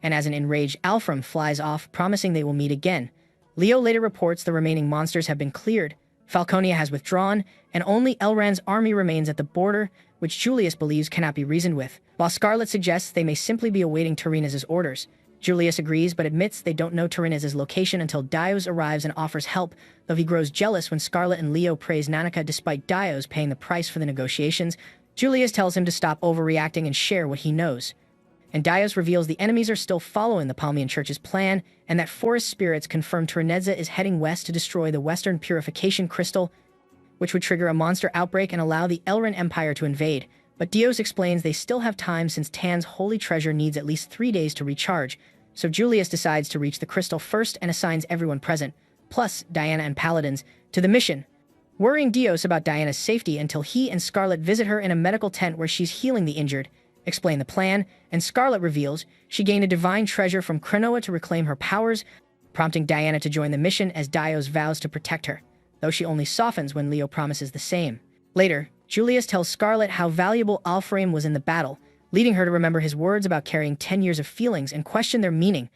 and as an enraged Alframe flies off, promising they will meet again. Leo later reports the remaining monsters have been cleared, Falconia has withdrawn, and only Elrond's army remains at the border, which Julius believes cannot be reasoned with, while Scarlet suggests they may simply be awaiting Tyranez's orders. Julius agrees but admits they don't know Tyranez's location until Dios arrives and offers help, though he grows jealous when Scarlet and Leo praise Nanika despite Dios paying the price for the negotiations. Julius tells him to stop overreacting and share what he knows. And Dios reveals the enemies are still following the Palmian Church's plan, and that forest spirits confirm Tyraneza is heading west to destroy the Western Purification Crystal, which would trigger a monster outbreak and allow the Elrond Empire to invade. But Dios explains they still have time since Tan's holy treasure needs at least 3 days to recharge, so Julius decides to reach the crystal first and assigns everyone present, plus Diana and Paladins, to the mission, worrying Dios about Diana's safety until he and Scarlet visit her in a medical tent where she's healing the injured, explain the plan, and Scarlet reveals she gained a divine treasure from Krinoa to reclaim her powers, prompting Diana to join the mission as Dios vows to protect her, though she only softens when Leo promises the same. Later, Julius tells Scarlet how valuable Alframe was in the battle, leading her to remember his words about carrying 10 years of feelings and question their meaning,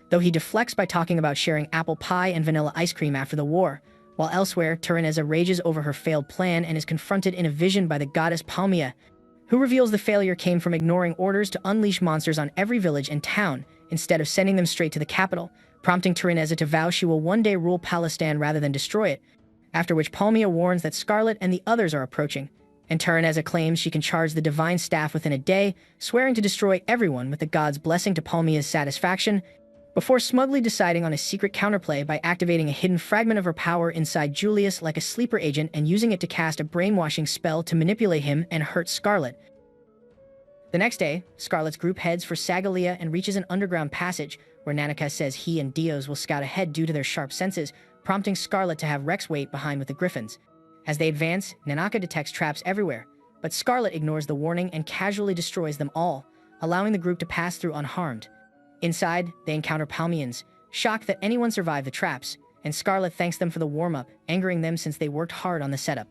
though he deflects by talking about sharing apple pie and vanilla ice cream after the war, while elsewhere, Tyraneza rages over her failed plan and is confronted in a vision by the goddess Palmia, who reveals the failure came from ignoring orders to unleash monsters on every village and town, instead of sending them straight to the capital, prompting Tyraneza to vow she will one day rule Palestan rather than destroy it, after which Palmia warns that Scarlet and the others are approaching, and Tyraneza claims she can charge the divine staff within a day, swearing to destroy everyone with the god's blessing to Palmia's satisfaction, before smugly deciding on a secret counterplay by activating a hidden fragment of her power inside Julius like a sleeper agent and using it to cast a brainwashing spell to manipulate him and hurt Scarlet. The next day, Scarlet's group heads for Sagalia and reaches an underground passage where Nanika says he and Dios will scout ahead due to their sharp senses, prompting Scarlet to have Rex wait behind with the Griffins. As they advance, Nanaka detects traps everywhere, but Scarlet ignores the warning and casually destroys them all, allowing the group to pass through unharmed. Inside, they encounter Palmians, shocked that anyone survived the traps, and Scarlet thanks them for the warm-up, angering them since they worked hard on the setup.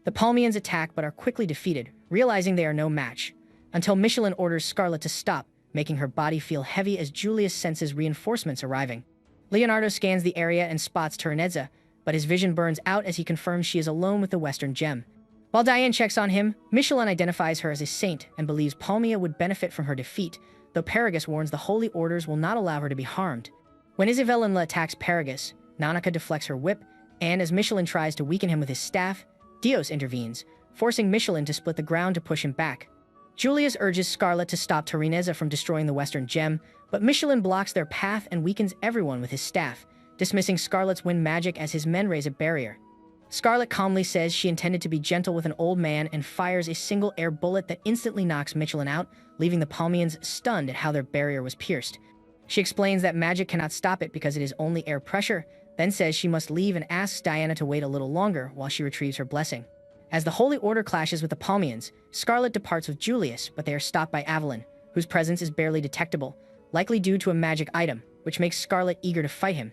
The Palmians attack but are quickly defeated, realizing they are no match, until Michelin orders Scarlet to stop, making her body feel heavy as Julius senses reinforcements arriving. Leonardo scans the area and spots Tyraneza, but his vision burns out as he confirms she is alone with the Western Gem. While Diane checks on him, Michelin identifies her as a saint and believes Palmia would benefit from her defeat, though Paragus warns the Holy Orders will not allow her to be harmed. When Isavelinla attacks Paragus, Nanaka deflects her whip, and as Michelin tries to weaken him with his staff, Dios intervenes, forcing Michelin to split the ground to push him back. Julius urges Scarlet to stop Tyraneza from destroying the Western Gem, but Michelin blocks their path and weakens everyone with his staff, dismissing Scarlet's wind magic as his men raise a barrier. Scarlet calmly says she intended to be gentle with an old man and fires a single air bullet that instantly knocks Michelin out, leaving the Palmians stunned at how their barrier was pierced. She explains that magic cannot stop it because it is only air pressure, then says she must leave and asks Diana to wait a little longer while she retrieves her blessing. As the Holy Order clashes with the Palmians, Scarlet departs with Julius, but they are stopped by Avalon, whose presence is barely detectable, likely due to a magic item, which makes Scarlet eager to fight him.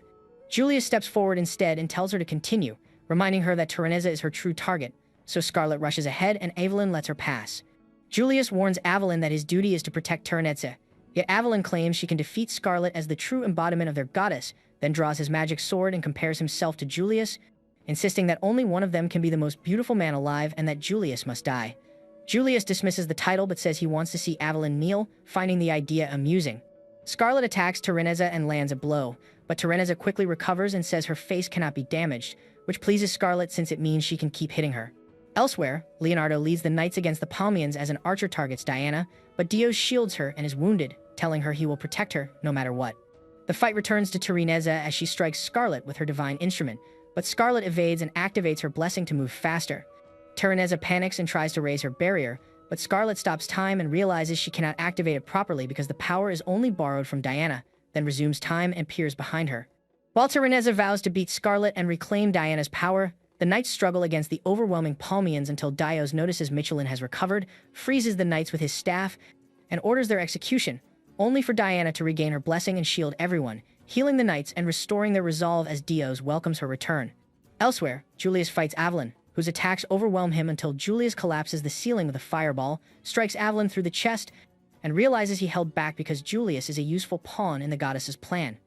Julius steps forward instead and tells her to continue, reminding her that Terraneza is her true target, so Scarlet rushes ahead and Evelyn lets her pass. Julius warns Evelyn that his duty is to protect Terraneza, yet Evelyn claims she can defeat Scarlet as the true embodiment of their goddess, then draws his magic sword and compares himself to Julius, insisting that only one of them can be the most beautiful man alive and that Julius must die. Julius dismisses the title but says he wants to see Evelyn kneel, finding the idea amusing. Scarlet attacks Terraneza and lands a blow, but Terraneza quickly recovers and says her face cannot be damaged, which pleases Scarlet since it means she can keep hitting her. Elsewhere, Leonardo leads the knights against the Palmians as an archer targets Diana, but Dios shields her and is wounded, telling her he will protect her no matter what. The fight returns to Terraneza as she strikes Scarlet with her divine instrument, but Scarlet evades and activates her blessing to move faster. Terraneza panics and tries to raise her barrier, but Scarlet stops time and realizes she cannot activate it properly because the power is only borrowed from Diana, then resumes time and peers behind her. While Terraneza vows to beat Scarlet and reclaim Diana's power, the knights struggle against the overwhelming Palmians until Dios notices Michelin has recovered, freezes the knights with his staff, and orders their execution, only for Diana to regain her blessing and shield everyone, healing the knights and restoring their resolve as Dios welcomes her return. Elsewhere, Julius fights Evelyn, whose attacks overwhelm him until Julius collapses the ceiling with a fireball, strikes Evelyn through the chest, and realizes he held back because Julius is a useful pawn in the goddess's plan.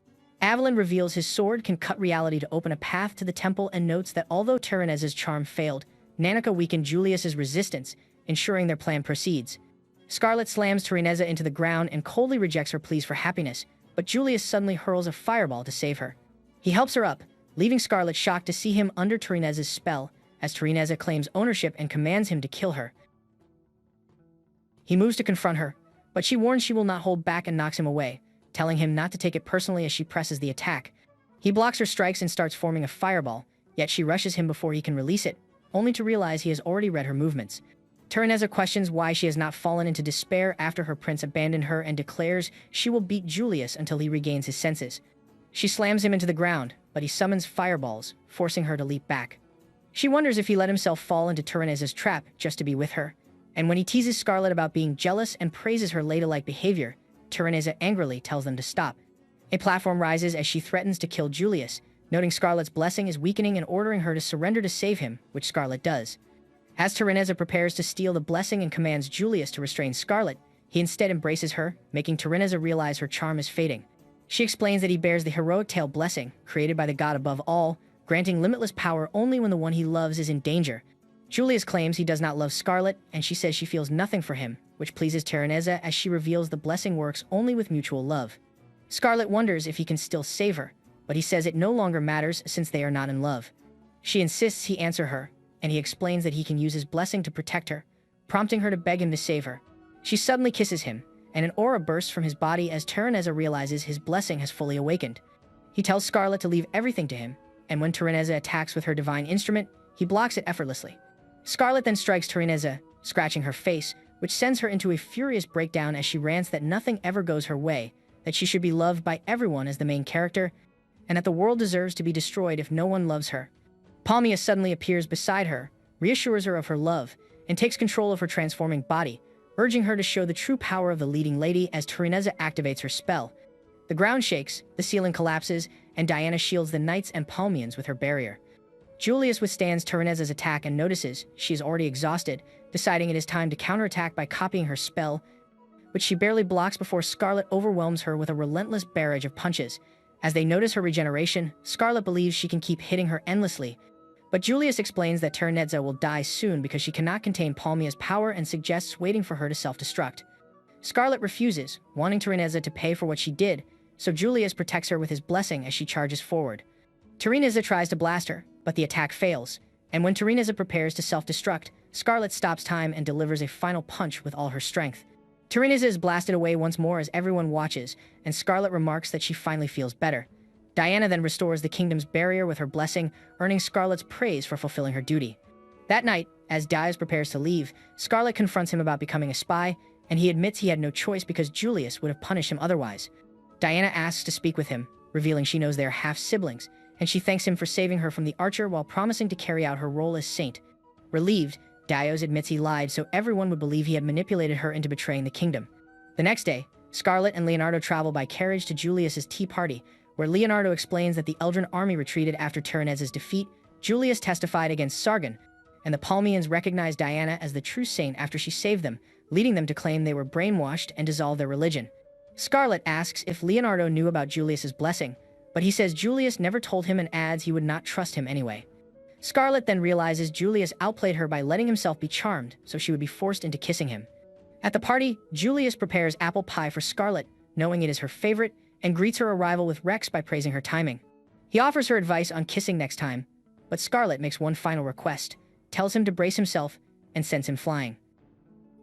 Evelyn reveals his sword can cut reality to open a path to the temple and notes that although Terraneza's charm failed, Nanica weakened Julius's resistance, ensuring their plan proceeds. Scarlet slams Terraneza into the ground and coldly rejects her pleas for happiness, but Julius suddenly hurls a fireball to save her. He helps her up, leaving Scarlet shocked to see him under Terraneza's spell, as Terraneza claims ownership and commands him to kill her. He moves to confront her, but she warns she will not hold back and knocks him away, telling him not to take it personally as she presses the attack. He blocks her strikes and starts forming a fireball, yet she rushes him before he can release it, only to realize he has already read her movements. Terraneza questions why she has not fallen into despair after her prince abandoned her and declares she will beat Julius until he regains his senses. She slams him into the ground, but he summons fireballs, forcing her to leap back. She wonders if he let himself fall into Terraneza's trap just to be with her, and when he teases Scarlet about being jealous and praises her ladylike behavior, Terraneza angrily tells them to stop. A platform rises as she threatens to kill Julius, noting Scarlet's blessing is weakening and ordering her to surrender to save him, which Scarlet does. As Terraneza prepares to steal the blessing and commands Julius to restrain Scarlet, he instead embraces her, making Terraneza realize her charm is fading. She explains that he bears the heroic tail blessing, created by the god above all, granting limitless power only when the one he loves is in danger. Julius claims he does not love Scarlet, and she says she feels nothing for him, which pleases Terraneza as she reveals the blessing works only with mutual love. Scarlet wonders if he can still save her, but he says it no longer matters since they are not in love. She insists he answer her, and he explains that he can use his blessing to protect her, prompting her to beg him to save her. She suddenly kisses him, and an aura bursts from his body as Terraneza realizes his blessing has fully awakened. He tells Scarlet to leave everything to him, and when Terraneza attacks with her divine instrument, he blocks it effortlessly. Scarlet then strikes Terraneza, scratching her face, which sends her into a furious breakdown as she rants that nothing ever goes her way, that she should be loved by everyone as the main character, and that the world deserves to be destroyed if no one loves her. Palmia suddenly appears beside her, reassures her of her love, and takes control of her transforming body, urging her to show the true power of the leading lady as Terraneza activates her spell. The ground shakes, the ceiling collapses, and Diana shields the knights and Palmians with her barrier. Julius withstands Terraneza's attack and notices she is already exhausted, deciding it is time to counterattack by copying her spell, which she barely blocks before Scarlet overwhelms her with a relentless barrage of punches. As they notice her regeneration, Scarlet believes she can keep hitting her endlessly, but Julius explains that Terraneza will die soon because she cannot contain Palmia's power and suggests waiting for her to self-destruct. Scarlet refuses, wanting Terraneza to pay for what she did, so Julius protects her with his blessing as she charges forward. Terraneza tries to blast her, but the attack fails, and when Terraneza prepares to self-destruct, Scarlet stops time and delivers a final punch with all her strength. Terraneza is blasted away once more as everyone watches, and Scarlet remarks that she finally feels better. Diana then restores the kingdom's barrier with her blessing, earning Scarlet's praise for fulfilling her duty. That night, as Dias prepares to leave, Scarlet confronts him about becoming a spy, and he admits he had no choice because Julius would have punished him otherwise. Diana asks to speak with him, revealing she knows they are half-siblings, and she thanks him for saving her from the archer while promising to carry out her role as saint. Relieved, Dios admits he lied so everyone would believe he had manipulated her into betraying the kingdom. The next day, Scarlett and Leonardo travel by carriage to Julius's tea party, where Leonardo explains that the Eldrin army retreated after Tyranez's defeat. Julius testified against Sargon, and the Palmians recognized Diana as the true saint after she saved them, leading them to claim they were brainwashed and dissolve their religion. Scarlett asks if Leonardo knew about Julius's blessing, but he says Julius never told him and adds he would not trust him anyway. Scarlett then realizes Julius outplayed her by letting himself be charmed, so she would be forced into kissing him. At the party, Julius prepares apple pie for Scarlett, knowing it is her favorite, and greets her arrival with Rex by praising her timing. He offers her advice on kissing next time, but Scarlett makes one final request, tells him to brace himself, and sends him flying.